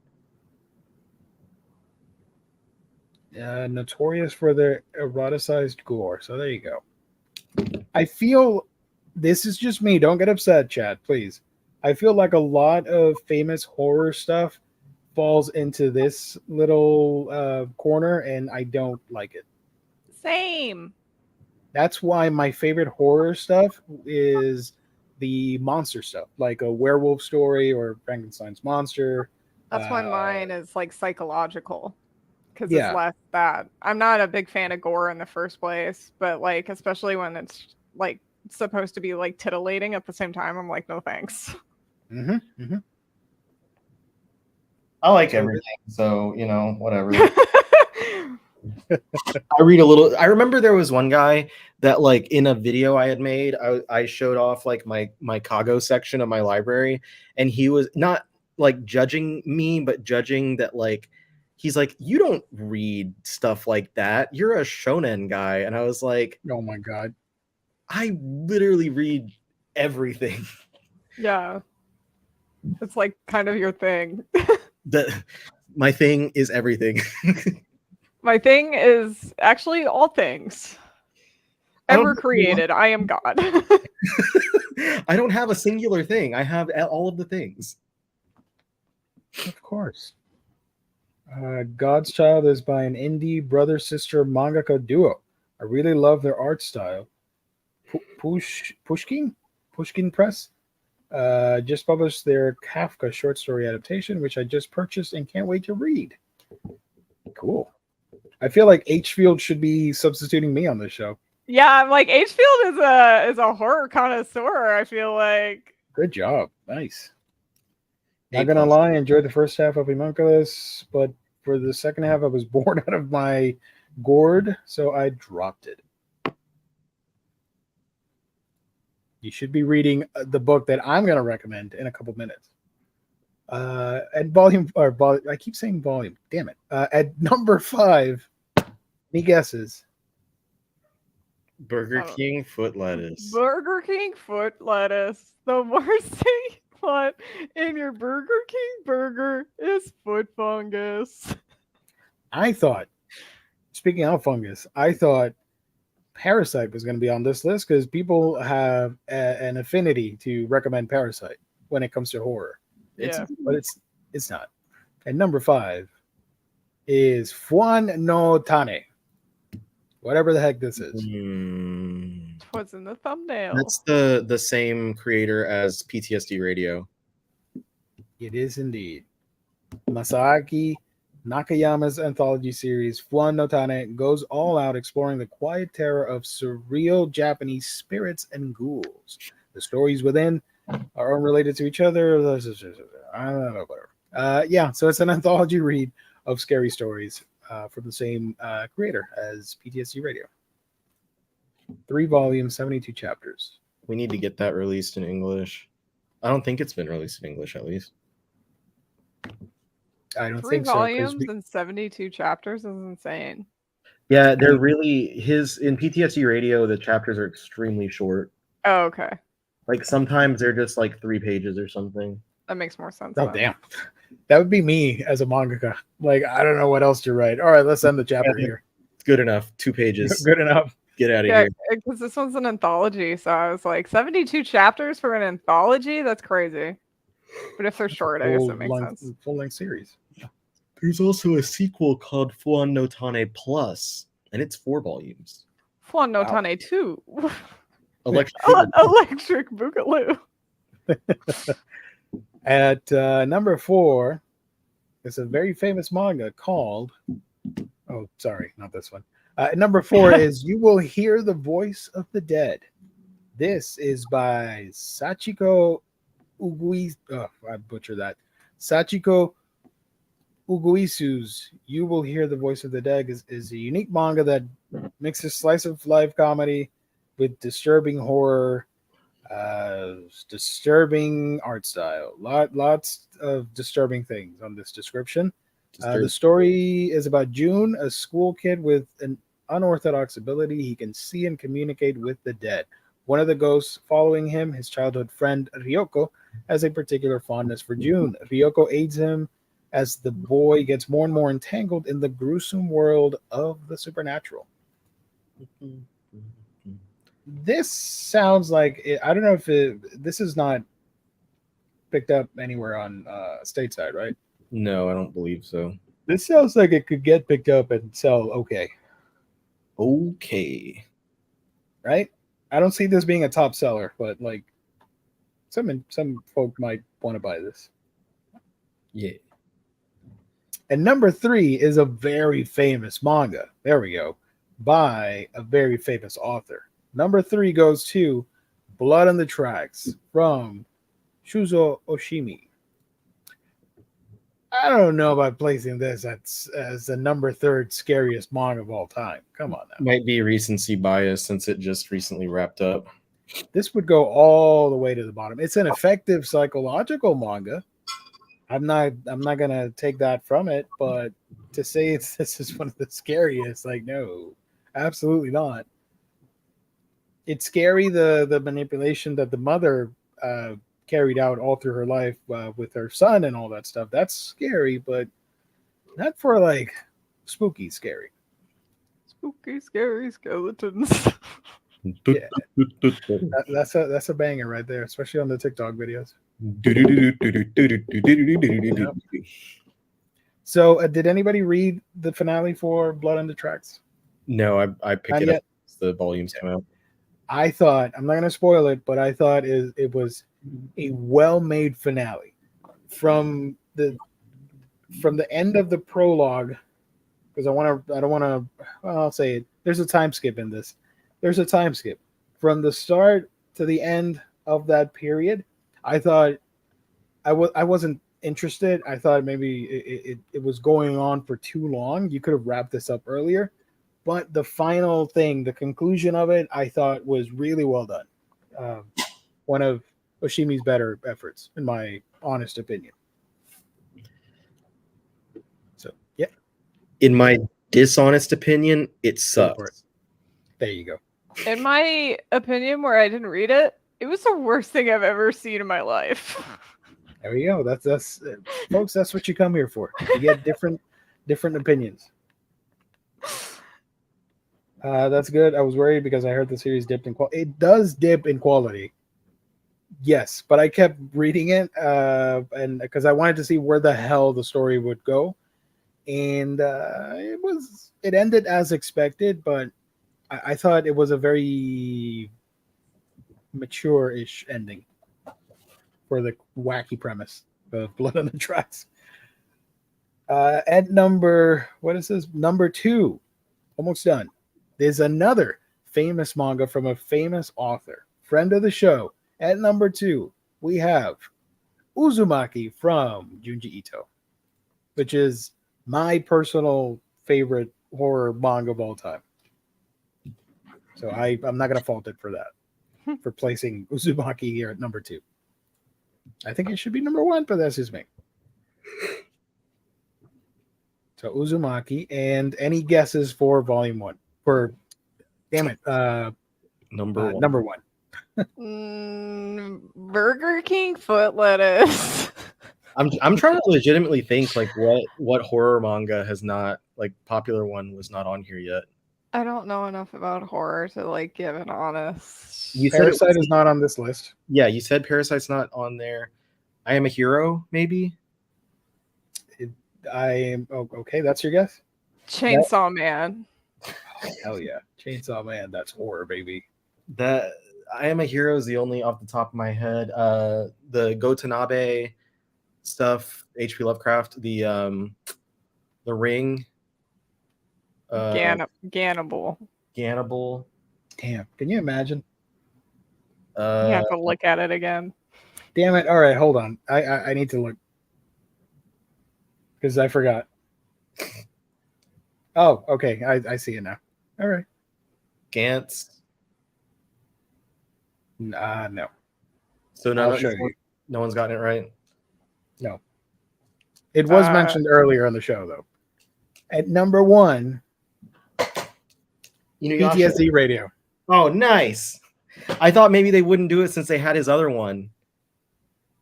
Notorious for their eroticized gore. So there you go. I feel, this is just me. Don't get upset, chat, please. I feel like a lot of famous horror stuff falls into this little corner, and I don't like it. Same. That's why my favorite horror stuff is the monster stuff, like a werewolf story or Frankenstein's monster. That's why mine is like psychological, because it's less that. I'm not a big fan of gore in the first place, but like especially when it's like supposed to be like titillating at the same time, I'm like, no thanks. I like everything, so whatever. I read a little. I remember there was one guy that like in a video I had made, I showed off like my Kago section of my library, and he was not like judging me, but judging that like he's like, you don't read stuff like that. You're a shonen guy. And I was like, oh my God, I literally read everything. Yeah. It's like kind of your thing. My thing is everything. My thing is actually all things ever created. I am God. I don't have a singular thing. I have all of the things. Of course. God's Child is by an indie brother-sister mangaka duo. I really love their art style. Pushkin Press just published their Kafka short story adaptation, which I just purchased and can't wait to read. Cool. I feel like H-Field should be substituting me on this show. Yeah, I'm like, H-Field is a horror connoisseur, I feel like. Good job. Nice. Not gonna lie, I enjoyed the first half of Homunculus, but for the second half, I was bored out of my gourd, so I dropped it. You should be reading the book that I'm gonna recommend in a couple minutes. At I keep saying volume. Damn it. At number 5, any guesses? Burger King foot lettuce. Burger King foot lettuce. The worst thing you want in your Burger King burger is foot fungus. I thought, speaking of fungus, I thought Parasite was going to be on this list because people have an affinity to recommend Parasite when it comes to horror. But it's not. And number 5 is Fuan no Tane. Whatever the heck this is. What's in the thumbnail? That's the same creator as PTSD Radio. It is indeed. Masaaki Nakayama's anthology series Fuan no Tane goes all out exploring the quiet terror of surreal Japanese spirits and ghouls. The stories within are unrelated to each other. I don't know, whatever. So it's an anthology read of scary stories from the same creator as PTSD Radio. 3 volumes, 72 chapters. We need to get that released in English. I don't think it's been released in English, at least. I don't 3 think so. 3 volumes and 72 chapters is insane. Yeah, they're really in PTSD Radio, the chapters are extremely short. Oh, okay. Like sometimes they're just like 3 pages or something. That makes more sense. Oh, damn. That would be me as a mangaka. Like, I don't know what else to write. All right, let's end the chapter here. It's good enough. 2 pages. Good enough. Get out of here. Because this one's an anthology, so I was like, 72 chapters for an anthology? That's crazy. But if they're short, I guess it makes sense. Full-length series. There's also a sequel called Fuan no Tane Plus, and it's 4 volumes. Fwan no Tane 2. Electric Boogaloo. At number 4, it's a very famous manga called. Oh, sorry, not this one. Number 4 is You Will Hear the Voice of the Dead. This is by Sachiko Ugui. Oh, I butchered that. Sachiko Uguisu's You Will Hear the Voice of the Dead is a unique manga that mixes slice of life comedy with disturbing horror, disturbing art style. Lots of disturbing things on this description. The story is about Jun, a school kid with an unorthodox ability. He can see and communicate with the dead. One of the ghosts following him, his childhood friend Ryoko, has a particular fondness for Jun. Ryoko aids him as the boy gets more and more entangled in the gruesome world of the supernatural. This sounds like I don't know if this is not picked up anywhere on stateside, right? No, I don't believe so. This sounds like it could get picked up and sell okay. Okay. Right? I don't see this being a top seller, but like some folk might want to buy this. Yeah. And number 3 is a very famous manga. There we go. By a very famous author. Number 3 goes to Blood on the Tracks from Shuzo Oshimi. I don't know about placing this as the number 3rd scariest manga of all time. Come on now. Might be recency bias since it just recently wrapped up. This would go all the way to the bottom. It's an effective psychological manga. I'm not gonna take that from it, but to say this is one of the scariest, like no, absolutely not. It's scary the manipulation that the mother carried out all through her life with her son and all that stuff. That's scary, but not for like spooky scary. Spooky scary skeletons. Yeah, that's a banger right there, especially on the TikTok videos. So, did anybody read the finale for Blood on the Tracks? No, I picked it up as the volumes came out. I thought, I'm not going to spoil it, but I thought it was a well-made finale. From the end of the prologue, because I'll say it. There's a time skip in this. There's a time skip. From the start to the end of that period, I thought I wasn't interested. I thought maybe it was going on for too long. You could have wrapped this up earlier. But the final thing, the conclusion of it, I thought was really well done. One of Oshimi's better efforts, in my honest opinion. So, yeah. In my dishonest opinion, it sucks. There you go. In my opinion, where I didn't read it, it was the worst thing I've ever seen in my life. There you go. That's folks. That's what you come here for. You get different opinions. That's good. I was worried because I heard the series dipped in quality. It does dip in quality. Yes, but I kept reading it and because I wanted to see where the hell the story would go. And it ended as expected, but I thought it was a very mature-ish ending for the wacky premise of Blood on the Tracks. At number 2, almost done. There's another famous manga from a famous author, friend of the show. At number 2, we have Uzumaki from Junji Ito, which is my personal favorite horror manga of all time. So I'm not going to fault it for that, for placing Uzumaki here at number 2. I think it should be number 1, but that's just me. So Uzumaki, and any guesses for volume 1? Number 1. Burger King foot lettuce. I'm trying to legitimately think like what horror manga has not, like, popular one was not on here yet. I don't know enough about horror to like give an honest. Parasite is not on this list. Yeah, you said Parasite's not on there. I Am a Hero, maybe. Okay. That's your guess. Chainsaw Man. hell yeah. Chainsaw Man, that's horror, baby. That I Am a Hero is the only off the top of my head. The Gotanabe stuff, H.P. Lovecraft, the Ring, Gannibal. Gannibal. Damn, can you imagine? You have to look at it again. Damn it. All right, hold on. I need to look. Because I forgot. Oh, okay. I see it now. All right. Gantz. No. So I'll show you. No one's gotten it right. No. It was mentioned earlier on the show, though. At number 1, PTSD Radio. Oh, nice. I thought maybe they wouldn't do it since they had his other one.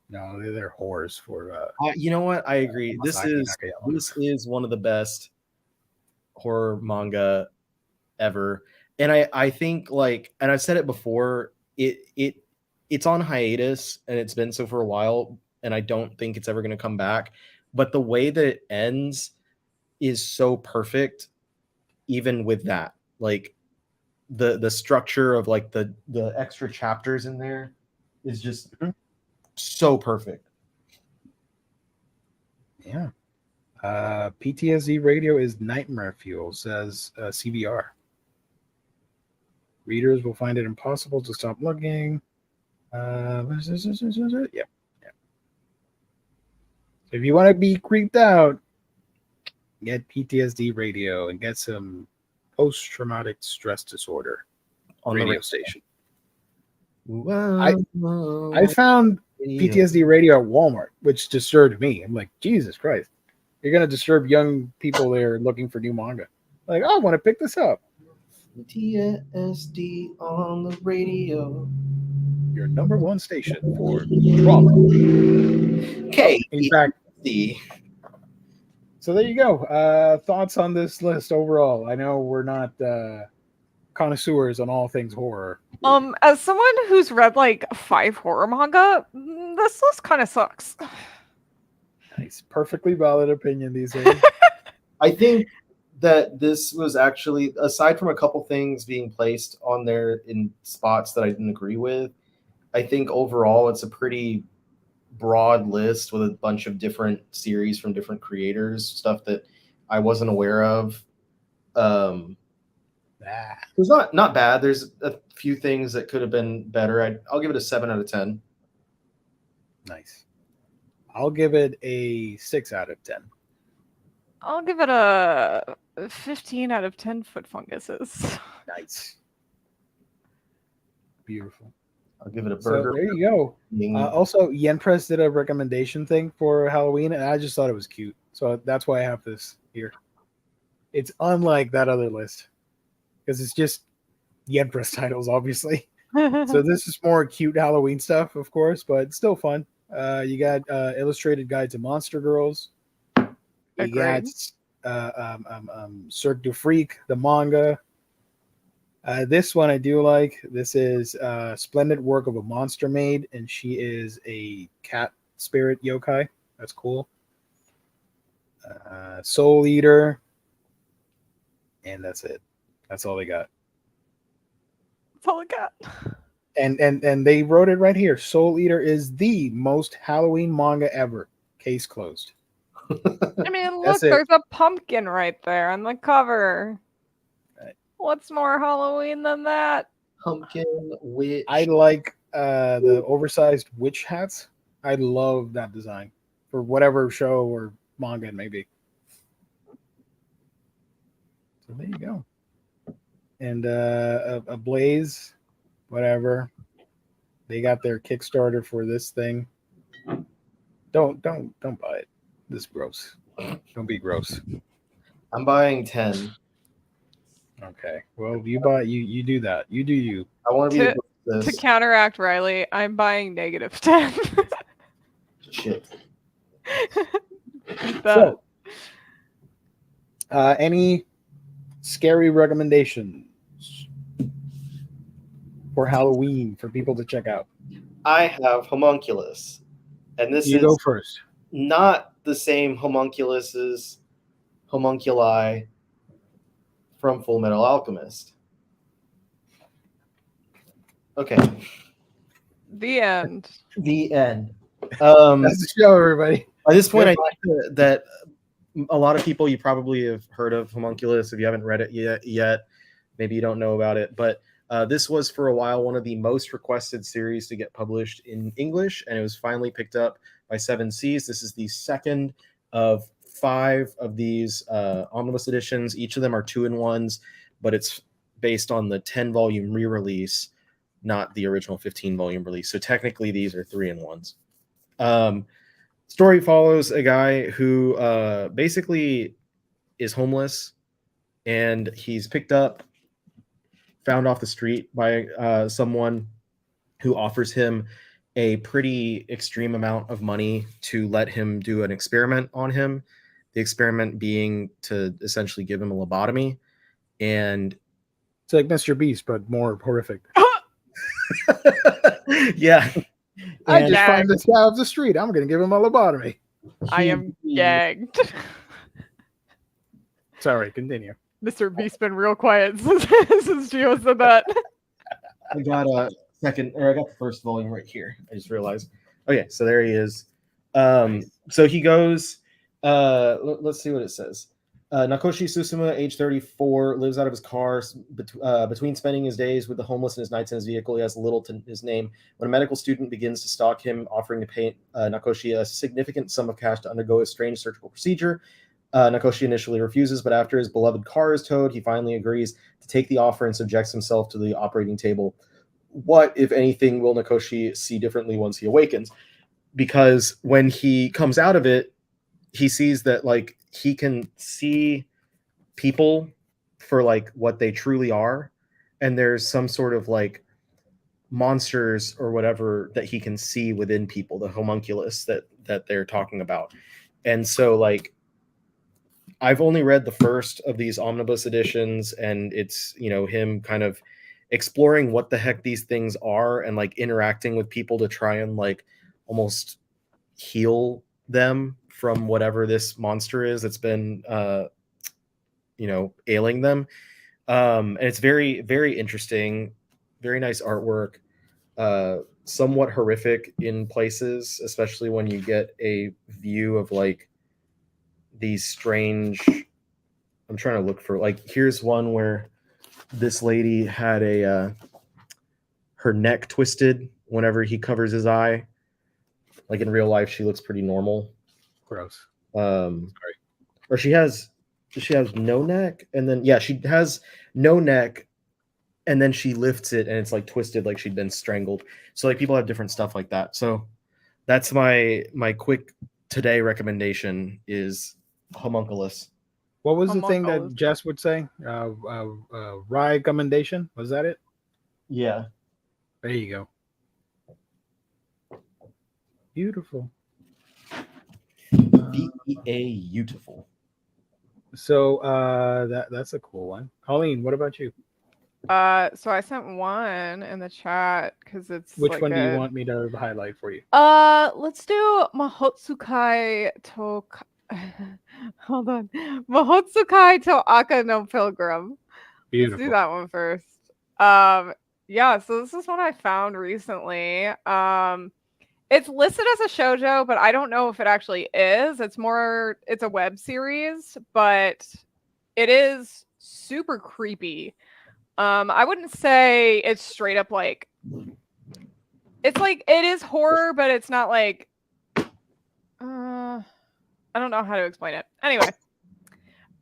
No, they're whores for. You know what? I agree. This is Nakayama. one of the best horror manga ever, and I think and I've said it before. It's on hiatus, and it's been so for a while, and I don't think it's ever going to come back. But the way that it ends is so perfect, even with that. The structure of the extra chapters in there is just so perfect. Yeah. PTSD Radio is nightmare fuel, says CVR. Readers will find it impossible to stop looking. Yeah. So if you want to be creeped out, get PTSD Radio and get some post-traumatic stress disorder on radio station. I found PTSD Radio at Walmart, which disturbed me. I'm like, Jesus Christ. You're going to disturb young people there looking for new manga. Like, I want to pick this up. PTSD on the radio. Your number 1 station for trauma. Okay. In fact, so there you go. Thoughts on this list overall? I know we're not connoisseurs on all things horror. As someone who's read 5 horror manga, this list kind of sucks. Nice, perfectly valid opinion these days. I think that this was actually, aside from a couple things being placed on there in spots that I didn't agree with, I think overall it's a pretty broad list with a bunch of different series from different creators, stuff that I wasn't aware of. It's not bad. There's a few things that could have been better. I'll give it a 7 out of 10. Nice. I'll give it a 6 out of 10. I'll give it a 15 out of 10 foot funguses. Nice. Beautiful. I'll give it a burger. So there you go. Also, Yen Press did a recommendation thing for Halloween, and I just thought it was cute. So that's why I have this here. It's unlike that other list because it's just Yen Press titles, obviously. So this is more cute Halloween stuff, of course, but still fun. You got Illustrated Guide to Monster Girls. You got Cirque du Freak, the manga. This one I do like. This is Splendid Work of a Monster Maid, and she is a cat spirit yokai. That's cool. Soul Eater. And that's it. That's all they got. That's all I got. And they wrote it right here. Soul Eater is the most Halloween manga ever. Case closed. I mean, look, there's a pumpkin right there on the cover. Right. What's more Halloween than that? Pumpkin witch. I like the oversized witch hats. I love that design for whatever show or manga it may be. So there you go. And a Blaze, whatever. They got their Kickstarter for this thing. Don't buy it. This is gross. Don't be gross. I'm buying 10. Okay. Well, you do that. You do you. I want to be to counteract Riley. I'm buying -10. Shit. So, any scary recommendations for Halloween for people to check out? I have Homunculus, and this you is go first. Not the same homunculi from Full Metal Alchemist. Okay. The end. The end. That's the show, everybody. At this point, Goodbye. I think that a lot of people, you probably have heard of Homunculus. If you haven't read it yet, maybe you don't know about it. But this was for a while one of the most requested series to get published in English, and it was finally picked up by 7 Seas. This is the second of 5 of these omnibus editions. Each of them are 2-in-1s, but it's based on the 10-volume re-release, not the original 15-volume release. So technically, these are 3-in-1s. Story follows a guy who basically is homeless, and he's picked up, found off the street by someone who offers him a pretty extreme amount of money to let him do an experiment on him. The experiment being to essentially give him a lobotomy. And it's like Mr. Beast, but more horrific. Yeah. I just find this guy off the street. I'm going to give him a lobotomy. I am gagged. Sorry, continue. Mr. Beast's been real quiet since Gio said that. I got a second, or I got the first volume right here. I just realized. Okay, so there he is. So he goes. Let's see what it says. Nakoshi Susuma, age 34, lives out of his car. Between spending his days with the homeless and his nights in his vehicle, he has little to his name. When a medical student begins to stalk him, offering to pay Nakoshi a significant sum of cash to undergo a strange surgical procedure, Nakoshi initially refuses, but after his beloved car is towed, he finally agrees to take the offer and subjects himself to the operating table. What, if anything, will Nakoshi see differently once he awakens? Because when he comes out of it, he sees that like he can see people for like what they truly are, and there's some sort of like monsters or whatever that he can see within people, the homunculus that they're talking about. And so like I've only read the first of these omnibus editions, and it's, you know, him kind of exploring what the heck these things are and like interacting with people to try and like almost heal them from whatever this monster is that's been you know, ailing them. And it's very, very interesting, very nice artwork, somewhat horrific in places, especially when you get a view of like these strange, I'm trying to look for, like, here's one where this lady had a her neck twisted whenever he covers his eye. Like in real life, she looks pretty normal. Gross. Sorry. Or she has no neck, and then yeah, she has no neck, and then she lifts it and it's like twisted like she'd been strangled. So like people have different stuff like that. So that's my quick today recommendation is Homunculus. What was the thing that Jess would say? Rye commendation? Was that it? Yeah. There you go. Beautiful. Beautiful. So that's a cool one. Colleen, what about you? So I sent one in the chat because it's which like one do you want me to highlight for you? Let's do Mahotsukai to hold on. Mahotsukai to Aka no Pilgrim. Beautiful. Let's do that one first. Yeah, so this is one I found recently. It's listed as a shoujo, but I don't know if it actually is. It's a web series, but it is super creepy. I wouldn't say it's straight up like, it's like, it is horror, but it's not like, I don't know how to explain it. Anyway,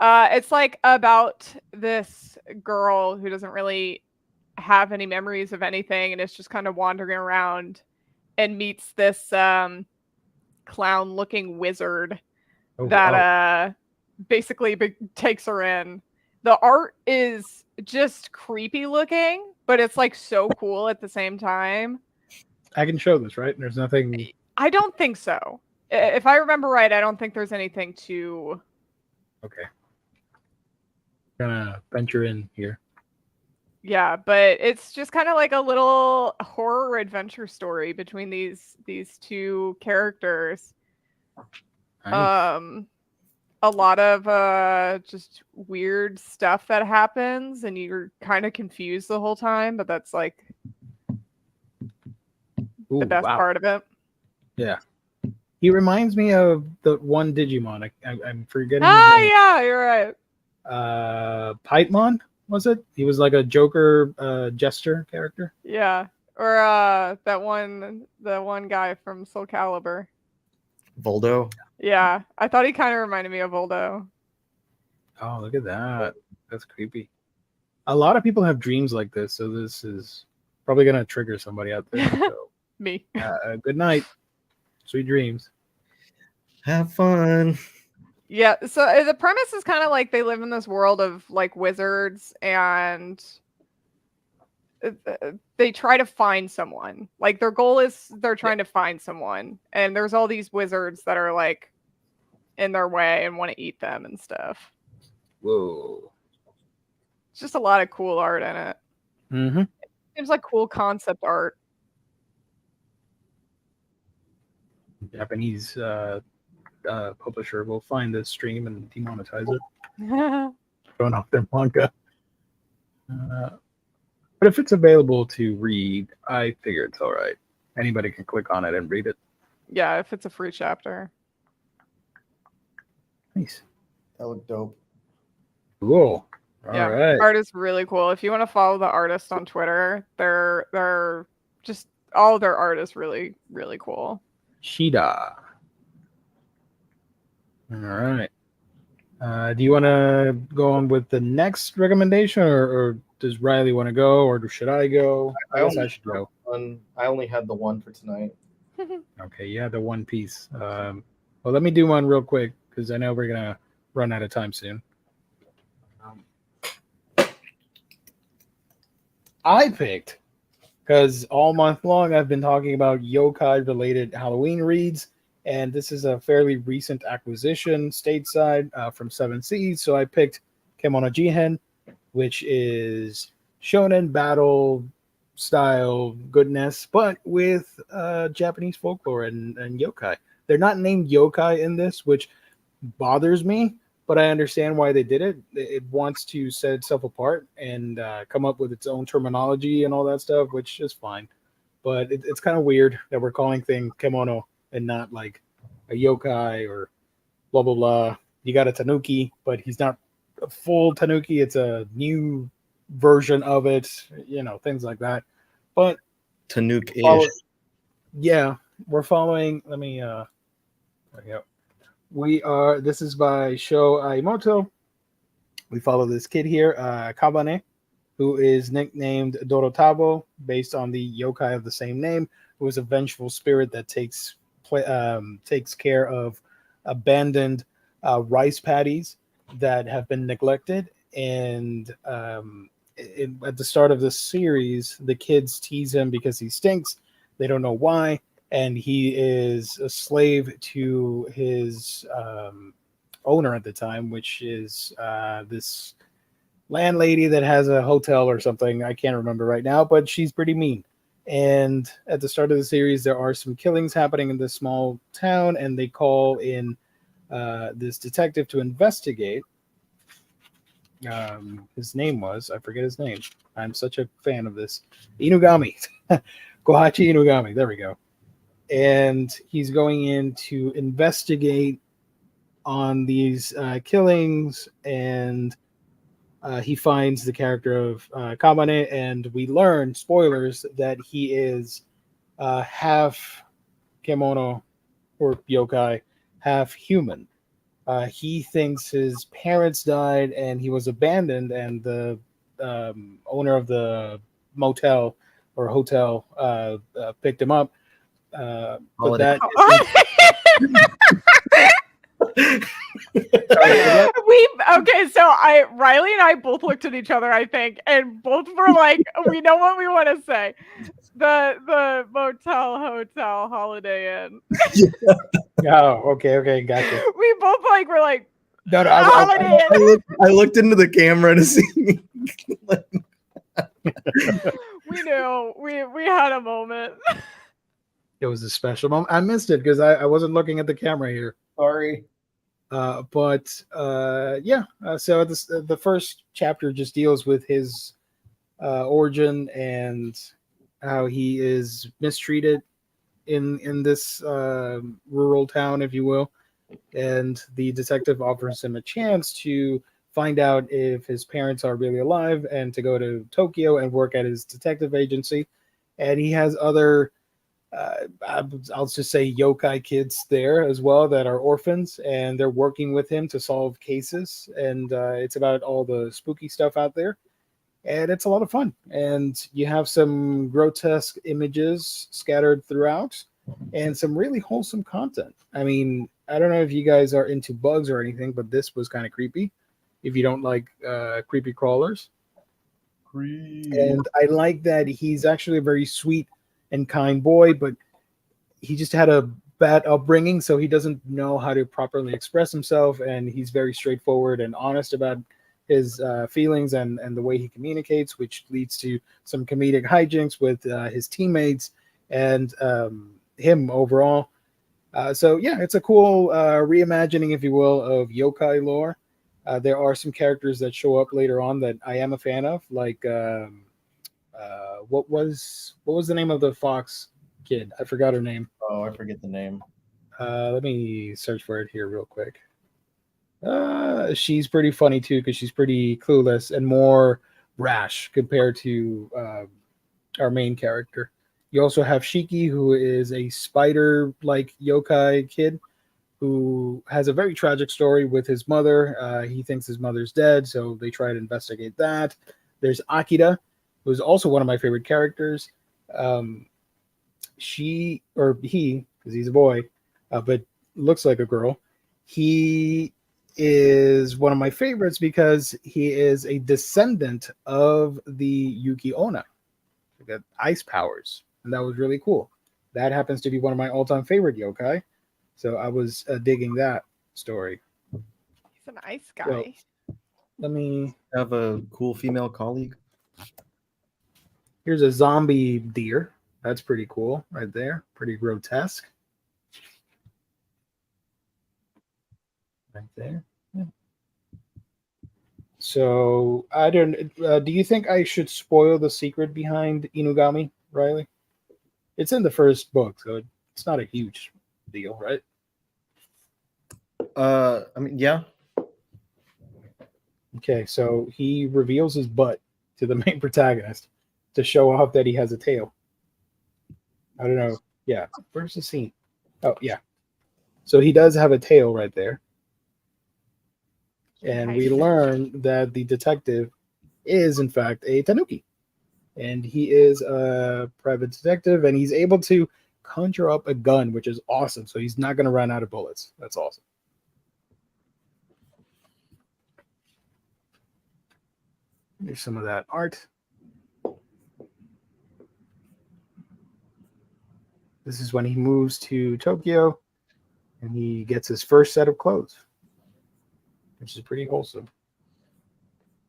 it's like about this girl who doesn't really have any memories of anything, and it's just kind of wandering around and meets this clown-looking wizard that basically takes her in. The art is just creepy looking, but it's like so cool at the same time. I can show this, right? There's nothing. I don't think so. If I remember right, I don't think there's anything to. Okay. Gonna venture in here. Yeah, but it's just kind of like a little horror adventure story between these two characters. Nice. a lot of just weird stuff that happens, and you're kind of confused the whole time. But that's like the best part of it. Yeah. He reminds me of the one Digimon. I'm forgetting his name. Yeah, you're right. Pitemon, was it? He was like a Joker jester character. Yeah. Or the one guy from Soul Calibur. Voldo. Yeah. I thought he kind of reminded me of Voldo. Oh, look at that. That's creepy. A lot of people have dreams like this, so this is probably gonna trigger somebody out there. So. Me. Good night. Sweet dreams. Have fun. Yeah, so the premise is kind of like they live in this world of like wizards, and they try to find someone. Like their goal is they're trying to find someone, and there's all these wizards that are like in their way and want to eat them and stuff. Whoa. It's just a lot of cool art in it. Mm-hmm. It seems like cool concept art. Japanese publisher will find this stream and demonetize it. Going off their manga. But if it's available to read, I figure it's all right. Anybody can click on it and read it. Yeah, if it's a free chapter. Nice. That looked dope. Cool. All yeah, right. Art is really cool. If you want to follow the artist on Twitter, they're just all of their art is really, really cool. Shida. All right. Do you want to go on with the next recommendation, or does Riley want to go, or should I go? I guess I should go. I only had the one for tonight. Okay, yeah, the One Piece. Well, let me do one real quick because I know we're gonna run out of time soon. I picked, because all month long I've been talking about yokai-related Halloween reads, and this is a fairly recent acquisition stateside from 7 Seas. So I picked Kemono Jihen, which is shonen battle style goodness, but with Japanese folklore and yokai. They're not named yokai in this, which bothers me, but I understand why they did it. It wants to set itself apart and come up with its own terminology and all that stuff, which is fine. But it's kind of weird that we're calling things kemono and not like a yokai or blah, blah, blah. You got a tanuki, but he's not a full tanuki. It's a new version of it, things like that. But Tanuki-ish. Yeah, we're following. Let me, there we go. This is by Sho Aimoto. We follow this kid here, Kabane, who is nicknamed Dorotabo, based on the yokai of the same name, who is a vengeful spirit that takes care of abandoned rice paddies that have been neglected. And at the start of this series, the kids tease him because he stinks. They don't know why. And he is a slave to his owner at the time, which is this landlady that has a hotel or something. I can't remember right now, but she's pretty mean. And at the start of the series, there are some killings happening in this small town, and they call in this detective to investigate. His name was, I forget his name. I'm such a fan of this. Inugami. Kohachi Inugami. There we go. And he's going in to investigate on these killings, and he finds the character of Kamane, and we learn, spoilers, that he is half kemono or yokai, half human. He thinks his parents died and he was abandoned, and the owner of the motel or hotel picked him up. But that Riley and I both looked at each other, I think, and both were like, we know what we want to say. The motel hotel Holiday Inn. Oh, okay, gotcha. We both were like, no, I looked into the camera to see. We knew. We had a moment. It was a special moment. I missed it because I wasn't looking at the camera here. Sorry. So the first chapter just deals with his origin and how he is mistreated in this rural town, if you will, and the detective offers him a chance to find out if his parents are really alive and to go to Tokyo and work at his detective agency. And he has other I'll just say yokai kids there as well that are orphans, and they're working with him to solve cases. And it's about all the spooky stuff out there, and it's a lot of fun. And you have some grotesque images scattered throughout, and some really wholesome content. I mean, I don't know if you guys are into bugs or anything, but this was kind of creepy. If you don't like creepy crawlers, and I like that he's actually a very sweet and kind boy, but he just had a bad upbringing, so he doesn't know how to properly express himself, and he's very straightforward and honest about his feelings and the way he communicates, which leads to some comedic hijinks with his teammates and him overall. So yeah, it's a cool reimagining, if you will, of yokai lore. There are some characters that show up later on that I am a fan of, like what was the name of the fox kid? I forgot her name. Oh, I forget the name. Let me search for it here real quick. She's pretty funny too, because she's pretty clueless and more rash compared to our main character. You also have Shiki, who is a spider-like yokai kid who has a very tragic story with his mother. He thinks his mother's dead, so they try to investigate that. There's Akira, who's also one of my favorite characters. She, or he, because he's a boy, but looks like a girl. He is one of my favorites because he is a descendant of the Yuki Onna. He got ice powers, and that was really cool. That happens to be one of my all-time favorite yokai, so I was digging that story. He's an ice guy. So, let me have a cool female colleague. Here's a zombie deer. That's pretty cool right there. Pretty grotesque. Right there. Yeah. So I don't. Do you think I should spoil the secret behind Inugami, Riley? It's in the first book, so it's not a huge deal, right? I mean, yeah. Okay, so he reveals his butt to the main protagonist to show off that he has a tail. I don't know. Yeah, where's the scene? Oh, yeah. So he does have a tail right there. And we learn that the detective is, in fact, a tanuki. And he is a private detective, and he's able to conjure up a gun, which is awesome. So he's not going to run out of bullets. That's awesome. There's some of that art. This is when he moves to Tokyo, and he gets his first set of clothes, which is pretty wholesome.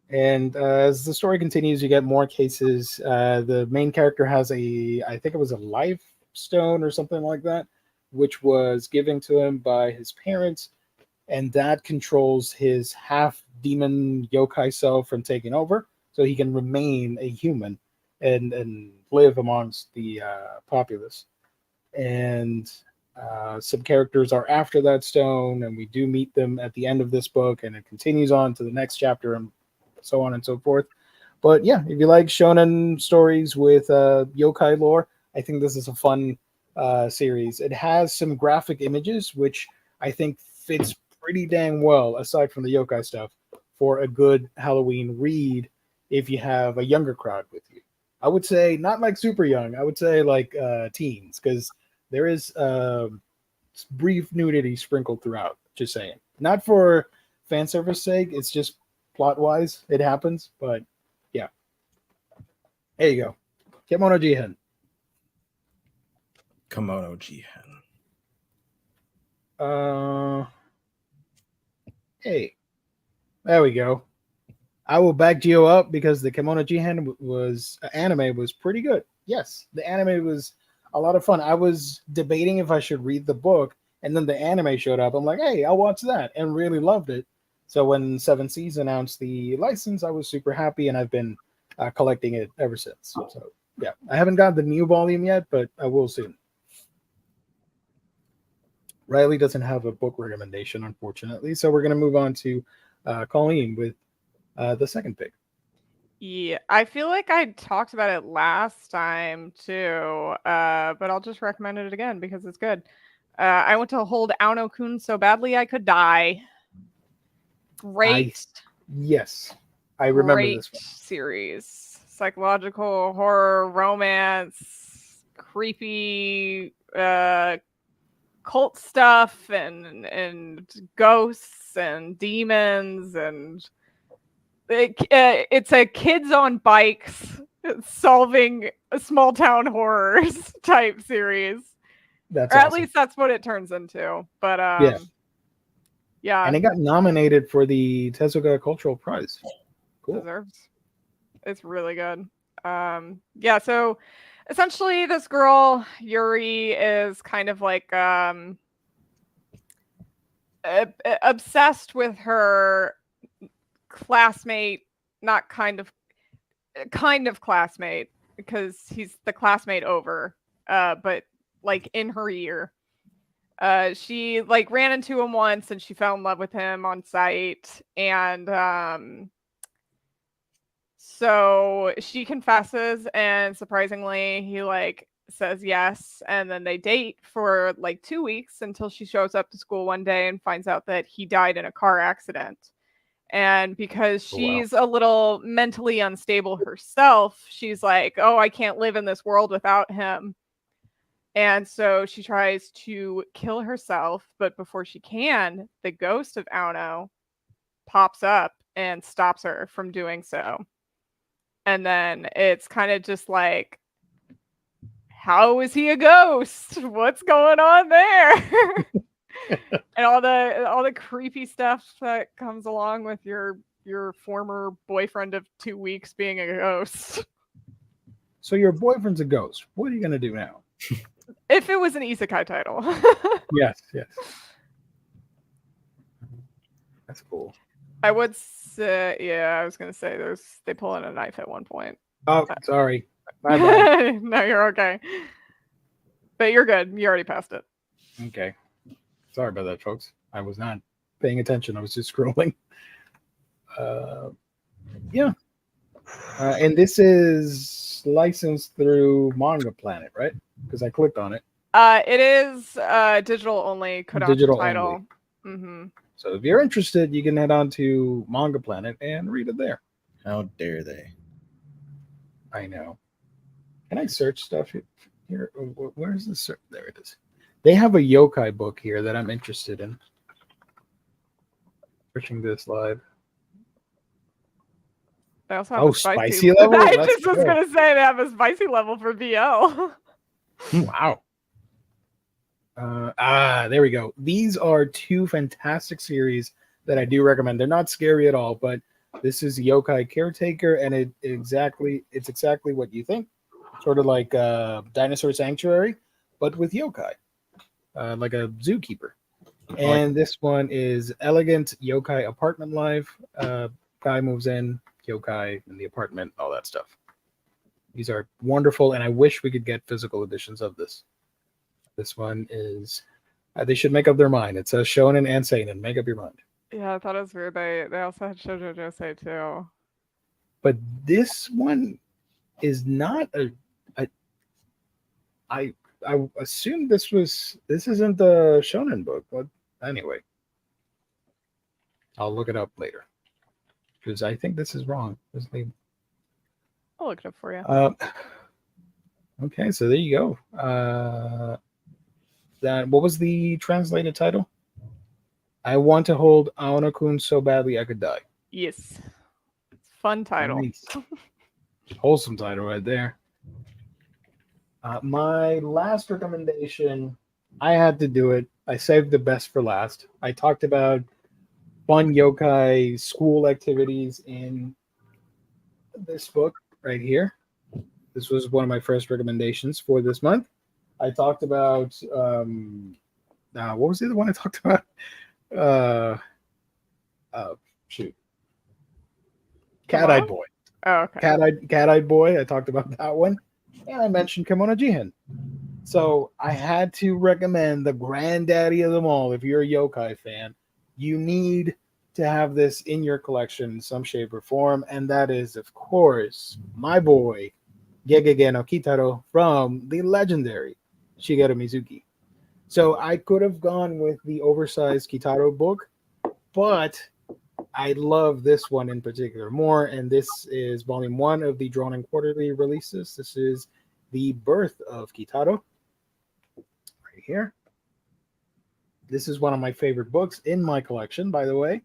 And as the story continues, you get more cases. The main character has I think it was a life stone or something like that, which was given to him by his parents, and that controls his half-demon yokai self from taking over, so he can remain a human and live amongst the populace. And some characters are after that stone, and we do meet them at the end of this book, and it continues on to the next chapter and so on and so forth. But yeah, if you like shonen stories with yokai lore, I think this is a fun series. It has some graphic images, which I think fits pretty dang well, aside from the yokai stuff, for a good Halloween read if you have a younger crowd with you. I would say not like super young. I would say like teens, because there is brief nudity sprinkled throughout. Just saying. Not for fan service sake. It's just plot-wise. It happens. But yeah. There you go. Kemono Jihen. Kimono Jihen. Hey. There we go. I will back Gio up because the Kemono Jihen anime was pretty good. Yes, the anime was a lot of fun. I was debating if I should read the book, And then the anime showed up. I'm like, hey, I'll watch that, and really loved it. So when 7 Seas announced the license, I was super happy, and I've been collecting it ever since. So yeah, I haven't got the new volume yet, but I will soon. Riley doesn't have a book recommendation, unfortunately, so we're going to move on to Colleen with the second pick. Yeah, I feel like I talked about it last time too, but I'll just recommend it again because it's good. I want to hold Aono-kun so badly I could die. Great. Yes, I remember this one. Series. Psychological horror, romance, creepy cult stuff, and ghosts and demons, and it's a kids on bikes solving small town horrors type series. That's or awesome. At least that's what it turns into. But yeah, and it got nominated for the Tezuka Cultural Prize. Cool. Deserves. It's really good. Yeah, so essentially this girl Yuri is kind of like obsessed with her classmate, not kind of classmate, because he's the classmate over, but like in her year. She like ran into him once and she fell in love with him on site, and so she confesses, and surprisingly he like says yes, and then they date for like 2 weeks until she shows up to school one day and finds out that he died in a car accident. And because she's a little mentally unstable herself, she's like, oh, I can't live in this world without him. And so she tries to kill herself, but before she can, the ghost of Aono pops up and stops her from doing so. And then it's kind of just like, how is he a ghost? What's going on there? And all the creepy stuff that comes along with your former boyfriend of 2 weeks being a ghost. So your boyfriend's a ghost. What are you gonna do now? If it was an isekai title. Yes. That's cool. I would say, yeah, I was gonna say they pull in a knife at one point. Oh, sorry. My bad. No, you're okay. But you're good. You already passed it. Okay. Sorry about that, folks. I was not paying attention. I was just scrolling. Yeah. And this is licensed through Manga Planet, right? Because I clicked on it. It is digital only Kodansha title. Mm-hmm. So if you're interested, you can head on to Manga Planet and read it there. How dare they? I know. Can I search stuff here? Where's the search? There it is. They have a yokai book here that I'm interested in. Searching this live. They also have a spicy level? I just was going to say they have a spicy level for BL. Wow. There we go. These are 2 fantastic series that I do recommend. They're not scary at all, but this is Yokai Caretaker, and it's exactly what you think. Sort of like Dinosaur Sanctuary, but with yokai, like a zookeeper. And this one is Elegant Yokai Apartment Life. Guy moves in, yokai in the apartment, all that stuff. These are wonderful, and I wish we could get physical editions of this. This one is, they should make up their mind. It says shonen and seinen. Make up your mind. Yeah, I thought it was weird. They also had Shoujo Josei too. But this one is not I assumed this isn't the shonen book, but anyway. I'll look it up later. Because I think this is wrong. I'll look it up for you. Okay, so there you go. What was the translated title? I want to hold Aono-kun so badly I could die. Yes. Fun title. Nice. Wholesome title right there. My last recommendation, I had to do it. I saved the best for last. I talked about fun yokai school activities in this book right here. This was one of my first recommendations for this month. I talked about what was the other one I talked about? Shoot, Cat-Eyed Boy. Oh, okay. Cat-Eyed Boy. I talked about that one, and I mentioned Kimono Jihen. So I had to recommend the granddaddy of them all. If you're a yokai fan, you need to have this in your collection in some shape or form, and that is, of course, my boy Gegege no Kitaro from the legendary Shigeru Mizuki. So I could have gone with the oversized Kitaro book, but I love this one in particular more, and this is volume 1 of the Drawn and Quarterly releases. This is The Birth of Kitaro, right here. This is one of my favorite books in my collection, by the way,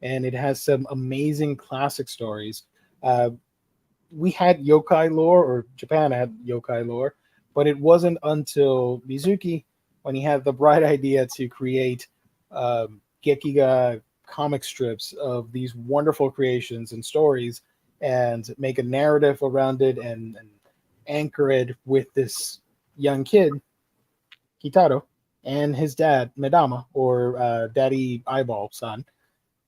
and it has some amazing classic stories. We had yokai lore, or Japan had yokai lore, but it wasn't until Mizuki, when he had the bright idea to create Gekiga comic strips of these wonderful creations and stories and make a narrative around it and anchor it with this young kid, Kitaro, and his dad, Medama, or Daddy Eyeball-san,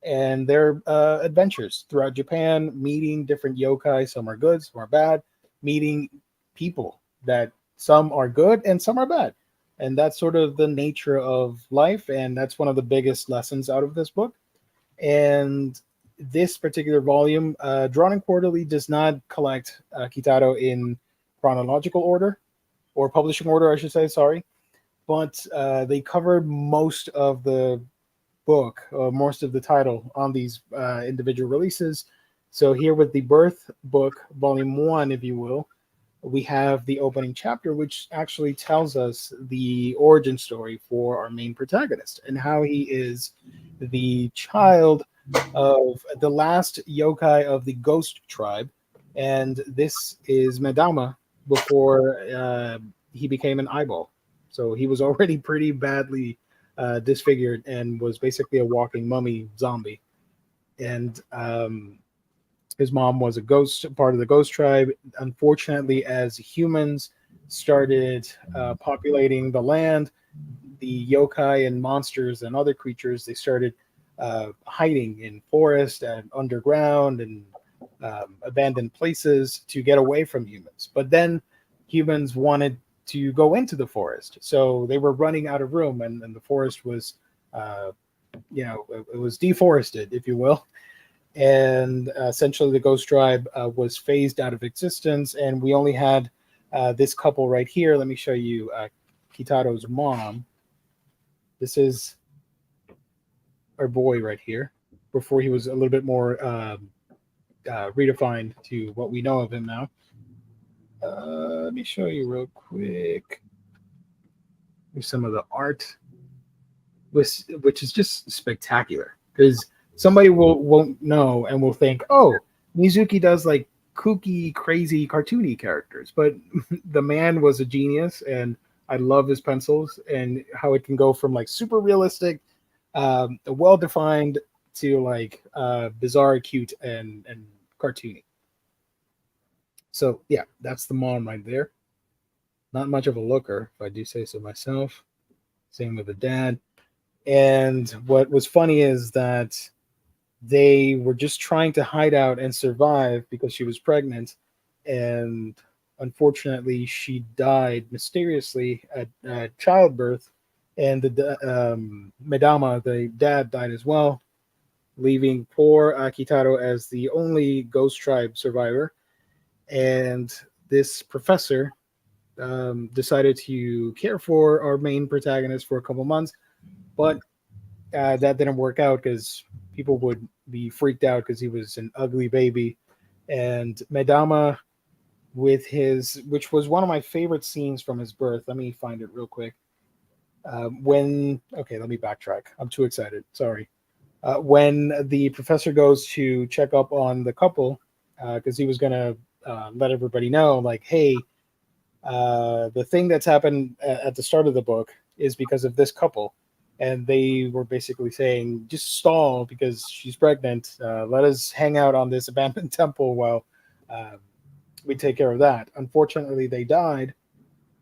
and their adventures throughout Japan, meeting different yokai. Some are good, some are bad, meeting people that some are good and some are bad. And that's sort of the nature of life, and that's one of the biggest lessons out of this book. And this particular volume, Drawn and Quarterly, does not collect Kitaro in chronological order, or publishing order, I should say, sorry. But they covered most of the book, most of the title on these individual releases. So here with the Birth book, volume 1, if you will, we have the opening chapter, which actually tells us the origin story for our main protagonist and how he is the child of the last yokai of the Ghost Tribe. And this is Medama before he became an eyeball. So he was already pretty badly disfigured and was basically a walking mummy zombie. And his mom was a ghost, part of the Ghost Tribe. Unfortunately, as humans started populating the land, the yokai and monsters and other creatures, they started hiding in forest and underground and abandoned places to get away from humans. But then humans wanted to go into the forest, so they were running out of room, and the forest was, it was deforested, if you will. And essentially the Ghost Tribe was phased out of existence, and we only had this couple right here. Let me show you Kitaro's mom. This is our boy right here, before he was a little bit more redefined to what we know of him now. Let me show you real quick. Here's some of the art, which is just spectacular, because somebody won't know and will think, oh, Mizuki does like kooky, crazy, cartoony characters. But the man was a genius, and I love his pencils and how it can go from like super realistic, well-defined, to like bizarre, cute, and cartoony. So yeah, that's the mom right there. Not much of a looker, if I do say so myself. Same with the dad. And what was funny is that they were just trying to hide out and survive because she was pregnant, and unfortunately she died mysteriously at childbirth, and the Medama, the dad, died as well, leaving poor Kitaro as the only Ghost Tribe survivor. And this professor decided to care for our main protagonist for a couple months, but that didn't work out because people would be freaked out because he was an ugly baby. And Medama, with his, which was one of my favorite scenes from his birth. Let me find it real quick. Let me backtrack. I'm too excited. Sorry. When the professor goes to check up on the couple, because he was going to let everybody know, like, hey, the thing that's happened at the start of the book is because of this couple. And they were basically saying, just stall because she's pregnant. Let us hang out on this abandoned temple while we take care of that. Unfortunately, they died.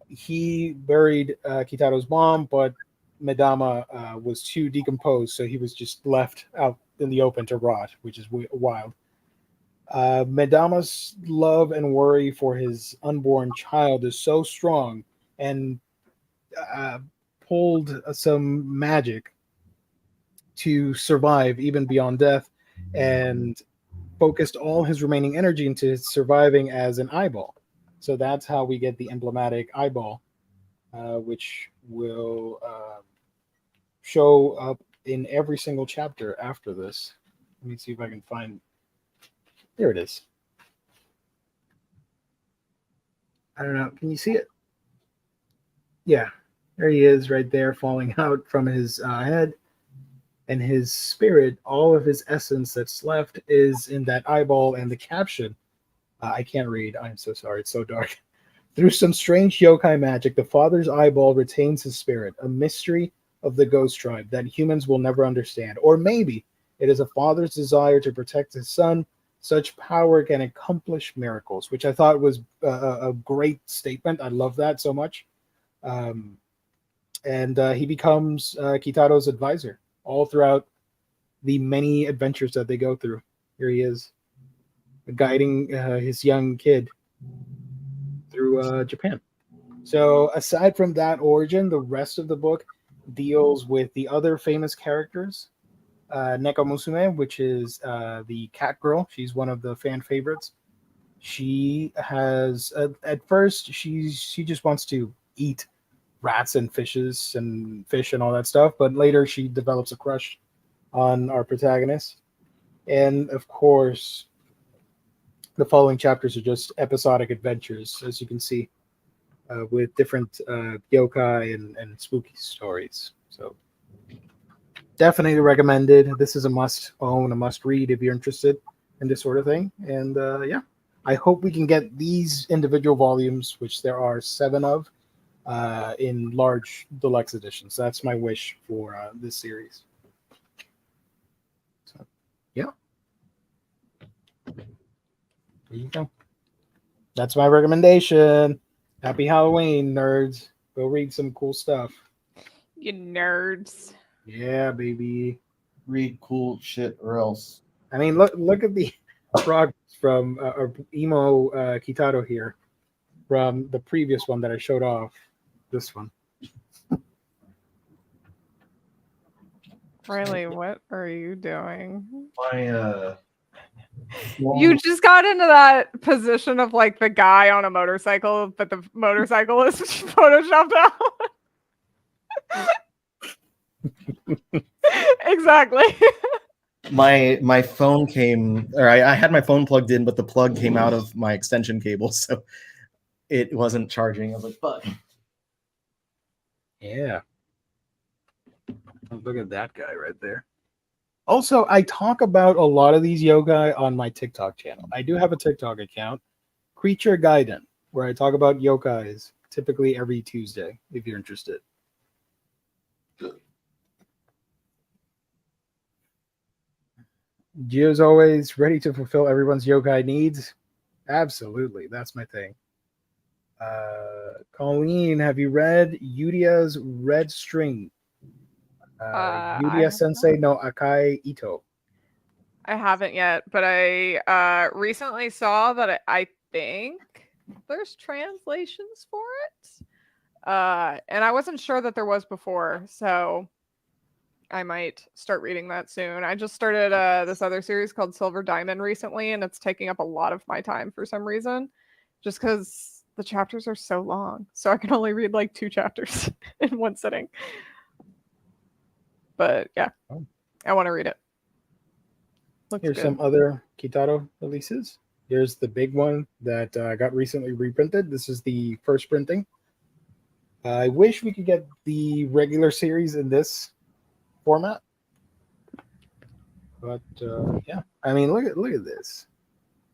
He buried Kitaro's mom, but Medama was too decomposed, so he was just left out in the open to rot, which is wild. Medama's love and worry for his unborn child is so strong, and pulled some magic to survive even beyond death, and focused all his remaining energy into surviving as an eyeball. So that's how we get the emblematic eyeball, which will show up in every single chapter after this. Let me see if I can find. There it is. I don't know. Can you see it? Yeah, there he is right there, falling out from his head. And his spirit, all of his essence that's left is in that eyeball. And the caption, I can't read. I'm so sorry. It's so dark. Through some strange yokai magic, the father's eyeball retains his spirit, a mystery of the ghost tribe that humans will never understand. Or maybe it is a father's desire to protect his son. Such power can accomplish miracles, which I thought was a great statement. I love that so much. And he becomes Kitaro's advisor all throughout the many adventures that they go through. Here he is, guiding his young kid through Japan. So aside from that origin, the rest of the book deals with the other famous characters. Neko Musume, which is the cat girl. She's one of the fan favorites. She has, at first, she just wants to eat rats and fishes and fish and all that stuff, but later she develops a crush on our protagonist. And of course, the following chapters are just episodic adventures, as you can see, with different yokai and spooky stories. So definitely recommended. This is a must own, a must read if you're interested in this sort of thing. And yeah, I hope we can get these individual volumes, which there are 7 of, in large deluxe editions. That's my wish for this series. So, yeah. There you go. That's my recommendation. Happy Halloween, nerds. Go read some cool stuff. You nerds. Yeah, baby. Read cool shit or else. I mean, look at the progress from Emo Kitaro here from the previous one that I showed off. This one. Riley, what are you doing? My You just got into that position of like the guy on a motorcycle, but the motorcycle is photoshopped out. Exactly. my phone came, or I had my phone plugged in, but the plug came out of my extension cable, so it wasn't charging. I was like, fuck. Yeah. Look at that guy right there. Also, I talk about a lot of these yokai on my TikTok channel. I do have a TikTok account, Creature Gaiden, where I talk about yokais typically every Tuesday, if you're interested. Gio's always ready to fulfill everyone's yokai needs. Absolutely. That's my thing. Colleen, have you read Yudia's Red String? Yudia Sensei no Akai Ito. I haven't yet, but I recently saw that I think there's translations for it. And I wasn't sure that there was before, so I might start reading that soon. I just started this other series called Silver Diamond recently, and it's taking up a lot of my time for some reason, just because the chapters are so long. So I can only read like 2 chapters in one sitting. But yeah, I want to read it. Looks Here's good. some other Kitaro releases. Here's the big one that got recently reprinted. This is the first printing. I wish we could get the regular series in this format. But yeah, I mean, look at this.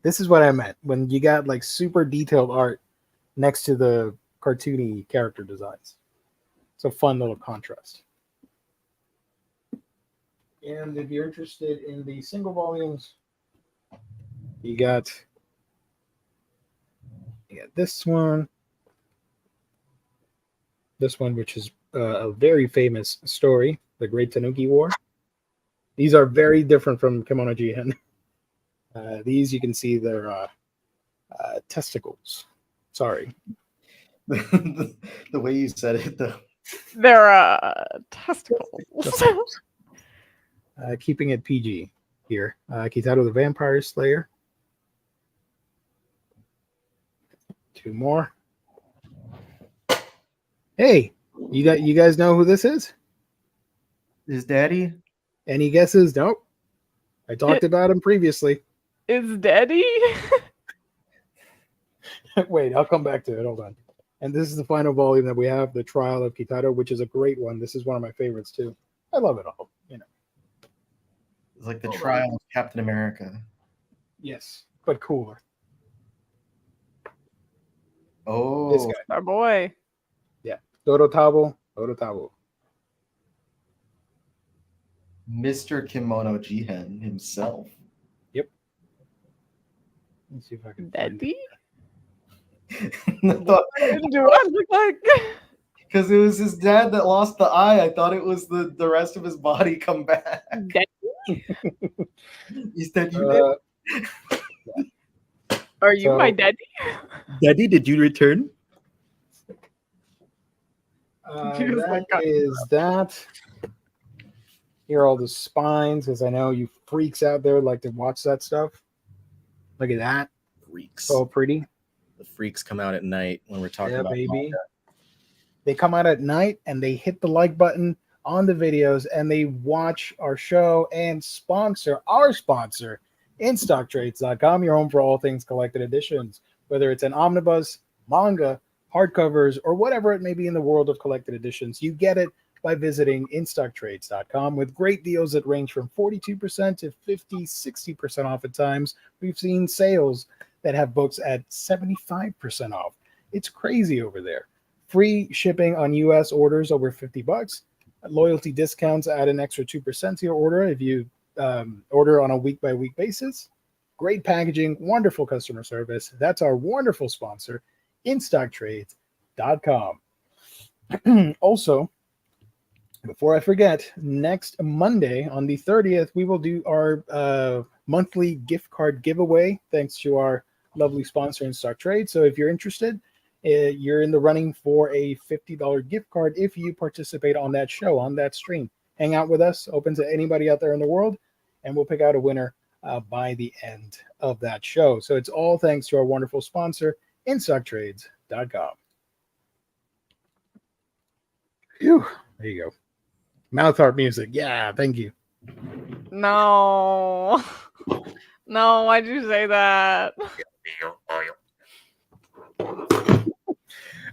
This is what I meant when you got like super detailed art next to the cartoony character designs. It's a fun little contrast. And if you're interested in the single volumes, you got this one, which is a very famous story, the Great Tanuki War. These are very different from Kimono Jihen. These you can see their testicles. Sorry. The way you said it, though. They're testicles. Keeping it PG here. Kitaro the Vampire Slayer. 2 more. Hey, you guys know who this is? His daddy? Any guesses? Nope. I talked about him previously. Is Daddy? Wait, I'll come back to it. Hold on. And this is the final volume that we have, The Trial of Kitaro, which is a great one. This is one of my favorites too. I love it all. You know. It's like the trial of Captain America. Yes, but cooler. Oh, This guy. Our boy. Yeah. Dorotabo. Mr. Kimono Jihen himself. Yep. Let's see if I can find Daddy? Because What do I look like? it was his dad that lost the eye. I thought it was the rest of his body come back. Daddy? You said you did. Are you my daddy? Daddy, did you return? that is that. Here are all the spines, because I know you freaks out there like to watch that stuff. Look at that. Freaks. So pretty. The freaks come out at night when we're talking about baby. manga. They come out at night and they hit the like button on the videos and they watch our show and sponsor our sponsor, InStockTrades.com, your home for all things collected editions, whether it's an omnibus, manga, hardcovers, or whatever it may be in the world of collected editions. You get it by visiting InStockTrades.com with great deals that range from 42% to 50, 60% off at times. We've seen sales that have books at 75% off. It's crazy over there. Free shipping on US orders over $50. Loyalty discounts add an extra 2% to your order if you order on a week-by-week basis. Great packaging, wonderful customer service. That's our wonderful sponsor, InStockTrades.com. Also, before I forget, next Monday on the 30th, we will do our monthly gift card giveaway thanks to our lovely sponsor InStockTrade. So if you're interested, you're in the running for a $50 gift card if you participate on that show, on that stream. Hang out with us, open to anybody out there in the world, and we'll pick out a winner by the end of that show. So it's all thanks to our wonderful sponsor, InStockTrades.com. Phew, there you go. Mouth art music. Yeah, thank you. No. No, why'd you say that?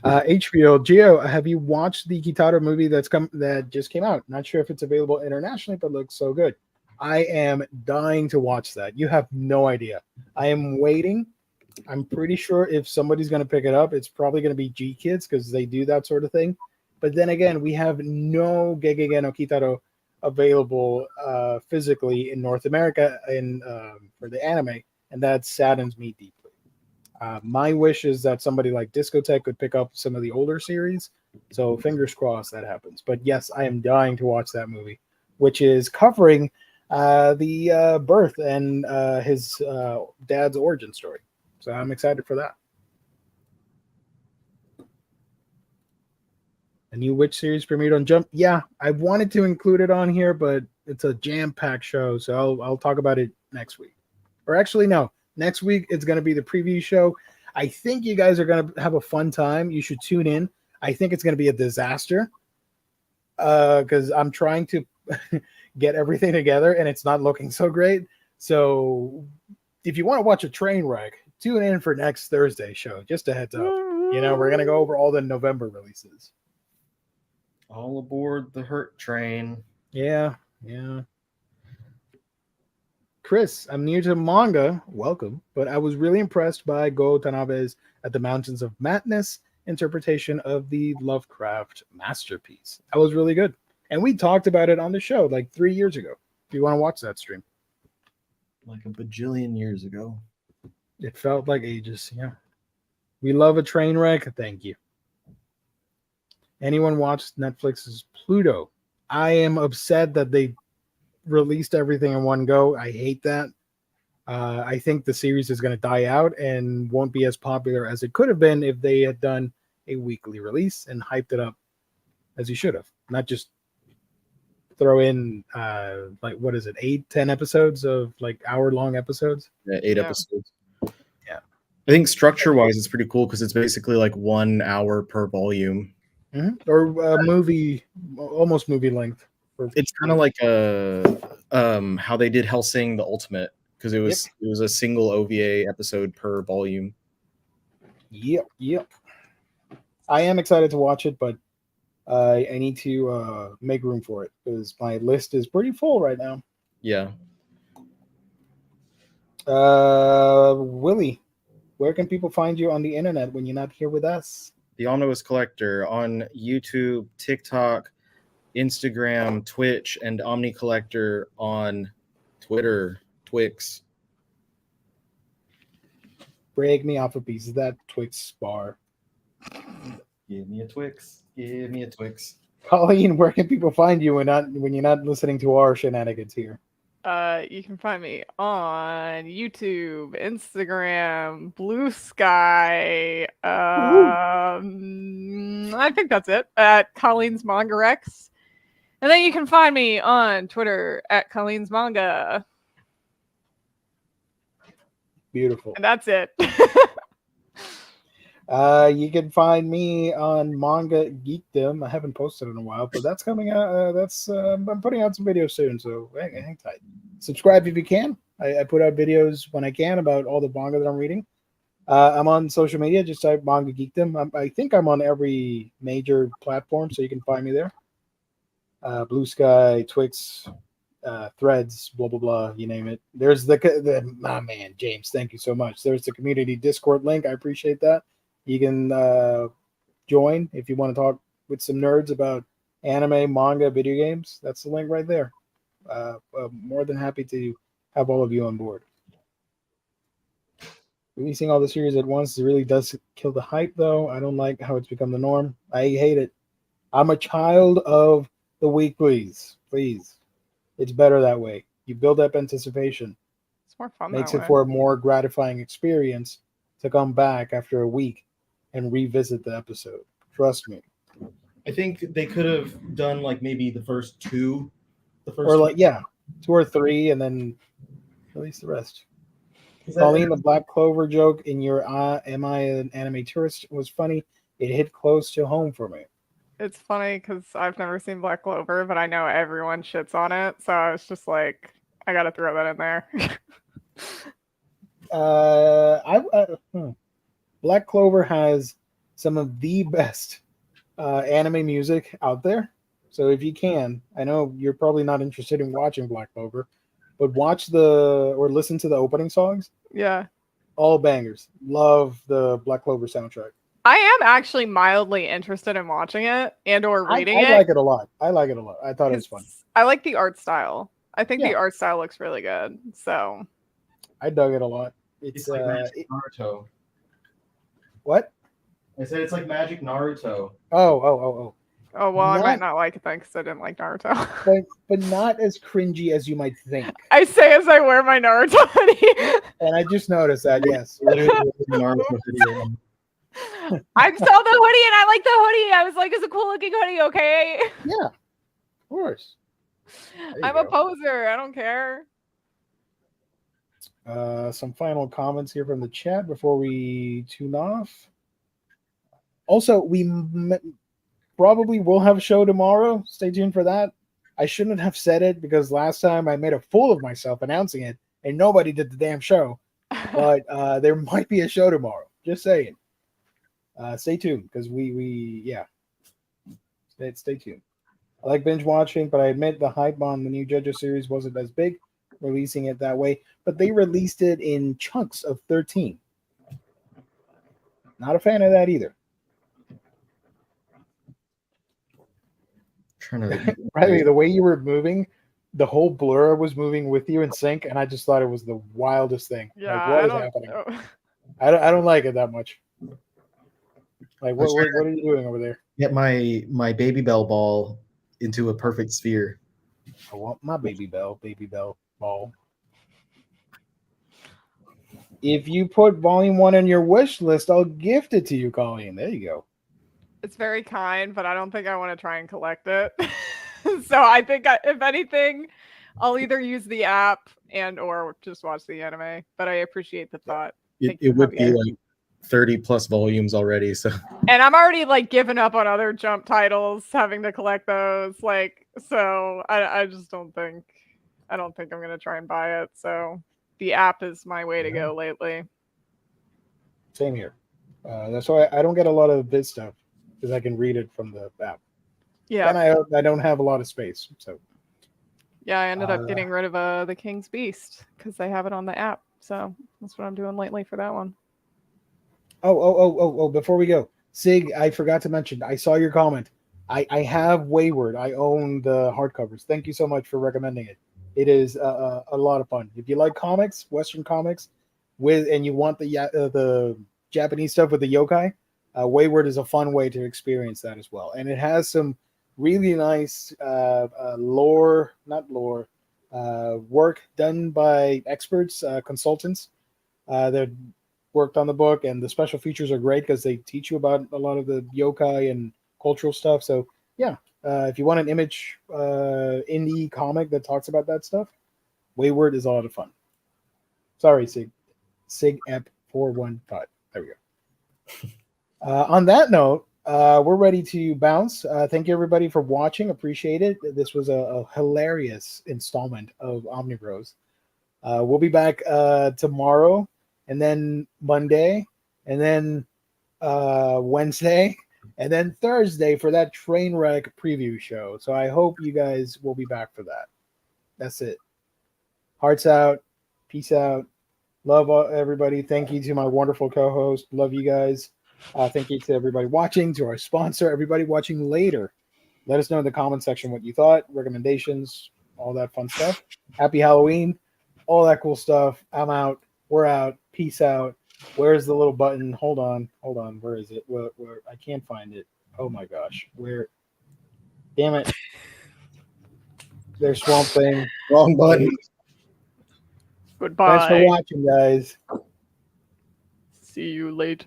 HBO Geo, have you watched the Kitaro movie that just came out? Not sure if it's available internationally, but looks so good. I am dying to watch that. You have no idea. I am waiting. I'm pretty sure if somebody's going to pick it up, it's probably going to be G Kids because they do that sort of thing. But then again, we have no Gegege no Kitaro available physically in North America for the anime, and that saddens me deeply. My wish is that somebody like Discotheque could pick up some of the older series, so fingers crossed that happens. But yes, I am dying to watch that movie, which is covering the birth and his dad's origin story. So I'm excited for that. A new Witch series premiered on Jump. Yeah, I wanted to include it on here, but it's a jam-packed show, so I'll talk about it next week. Or actually, no. Next week, it's going to be the preview show. I think you guys are going to have a fun time. You should tune in. I think it's going to be a disaster because I'm trying to get everything together, and it's not looking so great. So if you want to watch a train wreck, tune in for next Thursday's show. Just a heads up. You know, we're going to go over all the November releases. All aboard the Hurt Train. Yeah. Chris, I'm new to manga. Welcome. But I was really impressed by Go Tanabe's At the Mountains of Madness interpretation of the Lovecraft masterpiece. That was really good. And we talked about it on the show like 3 years ago. If you want to watch that stream. Like a bajillion years ago. It felt like ages. Yeah. We love a train wreck. Thank you. Anyone watched Netflix's Pluto? I am upset that they released everything in one go. I hate that. I think the series is going to die out and won't be as popular as it could have been if they had done a weekly release and hyped it up as you should have. Not just throw in like what is it, 8-10 episodes of like hour-long episodes. Yeah, 8 episodes. Yeah, I think structure-wise, it's pretty cool because it's basically like 1 hour per volume. Or a movie, almost movie length. It's kind of like how they did Hellsing the Ultimate, because it was a single OVA episode per volume. Yep. I am excited to watch it, but I need to make room for it because my list is pretty full right now. Yeah. Willie, where can people find you on the internet when you're not here with us? The Omnibus Collector on YouTube, TikTok, Instagram, Twitch, and Omni Collector on Twitter, Twix. Break me off a piece of that Twix bar. Give me a Twix. Give me a Twix. Colleen, where can people find you when you're not listening to our shenanigans here? You can find me on YouTube, Instagram, Blue Sky. I think that's it. At Colleen's Manga Rex. And then you can find me on Twitter at Colleen's Manga. Beautiful. And that's it. You can find me on Manga Geekdom. I haven't posted in a while, but that's coming out. I'm putting out some videos soon, so hang tight. Subscribe if you can. I put out videos when I can about all the manga that I'm reading. I'm on social media. Just type Manga Geekdom. I think I'm on every major platform, so you can find me there. Blue Sky, Twix, Threads, blah blah blah. You name it. There's my man James. Thank you so much. There's the community Discord link. I appreciate that. You can join if you want to talk with some nerds about anime, manga, video games. That's the link right there. More than happy to have all of you on board. Releasing all the series at once really does kill the hype, though. I don't like how it's become the norm. I hate it. I'm a child of the weeklies. Please. It's better that way. You build up anticipation. It's more fun. Makes it for a more gratifying experience to come back after a week and revisit the episode. Trust me. I think they could have done like maybe the first two. Or like, yeah, 2 or 3 and then release the rest. Colleen, the Black Clover joke in your Am I an Anime Tourist was funny. It hit close to home for me. It's funny because I've never seen Black Clover, but I know everyone shits on it. So I was just like, I got to throw that in there. Black Clover has some of the best anime music out there. So if you can, I know you're probably not interested in watching Black Clover, but watch or listen to the opening songs. Yeah. All bangers. Love the Black Clover soundtrack. I am actually mildly interested in watching it or reading it. I like it a lot. I thought it was fun. I like the art style. I think the art style looks really good. So I dug it a lot. It's like Magic Naruto. What? I said it's like Magic Naruto. Oh. Oh, well, I might not like it then because I didn't like Naruto. but not as cringy as you might think. I say as I wear my Naruto hoodie. And I just noticed that, yes. I saw the hoodie and I like the hoodie. I was like, it's a cool looking hoodie, okay? Yeah, of course. I'm a poser. I don't care. Some final comments here from the chat before we tune off. Also, we probably will have a show tomorrow. Stay tuned for that. I shouldn't have said it because last time I made a fool of myself announcing it and nobody did the damn show. But there might be a show tomorrow. Just saying. Stay tuned because stay tuned. I like binge watching, but I admit the hype on the new JoJo series wasn't as big, releasing it that way. But they released it in chunks of 13. Not a fan of that either. Riley, the way you were moving, the whole blur was moving with you in sync, and I just thought it was the wildest thing. Yeah, like, what is happening? I don't like it that much. Like what are you doing over there? Get my baby bell ball into a perfect sphere. I want my baby bell ball. If you put volume 1 on your wish list, I'll gift it to you, Colleen. There you go. It's very kind, but I don't think I want to try and collect it. So I think if anything, I'll either use the app and or just watch the anime. But I appreciate the thought. It would be like 30 plus volumes already. So, and I'm already like giving up on other Jump titles, having to collect those. Like, so I just don't think I'm gonna try and buy it. So the app is my way to go lately. Same here. That's why I don't get a lot of Viz stuff because I can read it from the app. Yeah. And I don't have a lot of space. So yeah, I ended up getting rid of the King's Beast because they have it on the app. So that's what I'm doing lately for that one. Oh, before we go, Sig, I forgot to mention, I saw your comment. I have Wayward. I own the hardcovers. Thank you so much for recommending it. It is a lot of fun. If you like comics, Western comics, and you want the Japanese stuff with the yokai, Wayward is a fun way to experience that as well. And it has some really nice work done by experts, consultants that worked on the book, and the special features are great because they teach you about a lot of the yokai and cultural stuff. So yeah, if you want an image indie comic that talks about that stuff, Wayward is a lot of fun. Sorry, Sig Ep 415. There we go. On that note, we're ready to bounce. Thank you everybody for watching. Appreciate it. This was a hilarious installment of OmniBros. We'll be back tomorrow, and then Monday, and then Wednesday, and then Thursday for that train wreck preview show. So I hope you guys will be back for that. That's it. Hearts out. Peace out. Love everybody. Thank you to my wonderful co-host. Love you guys. Thank you to everybody watching, to our sponsor, everybody watching later. Let us know in the comment section what you thought, recommendations, all that fun stuff. Happy Halloween, all that cool stuff. I'm out. We're out. Peace out. Where's the little button? Hold on. Where is it? Where I can't find it. Oh my gosh. Where? Damn it. There's Swamp Thing. wrong button. Goodbye. Thanks for watching, guys. See you later.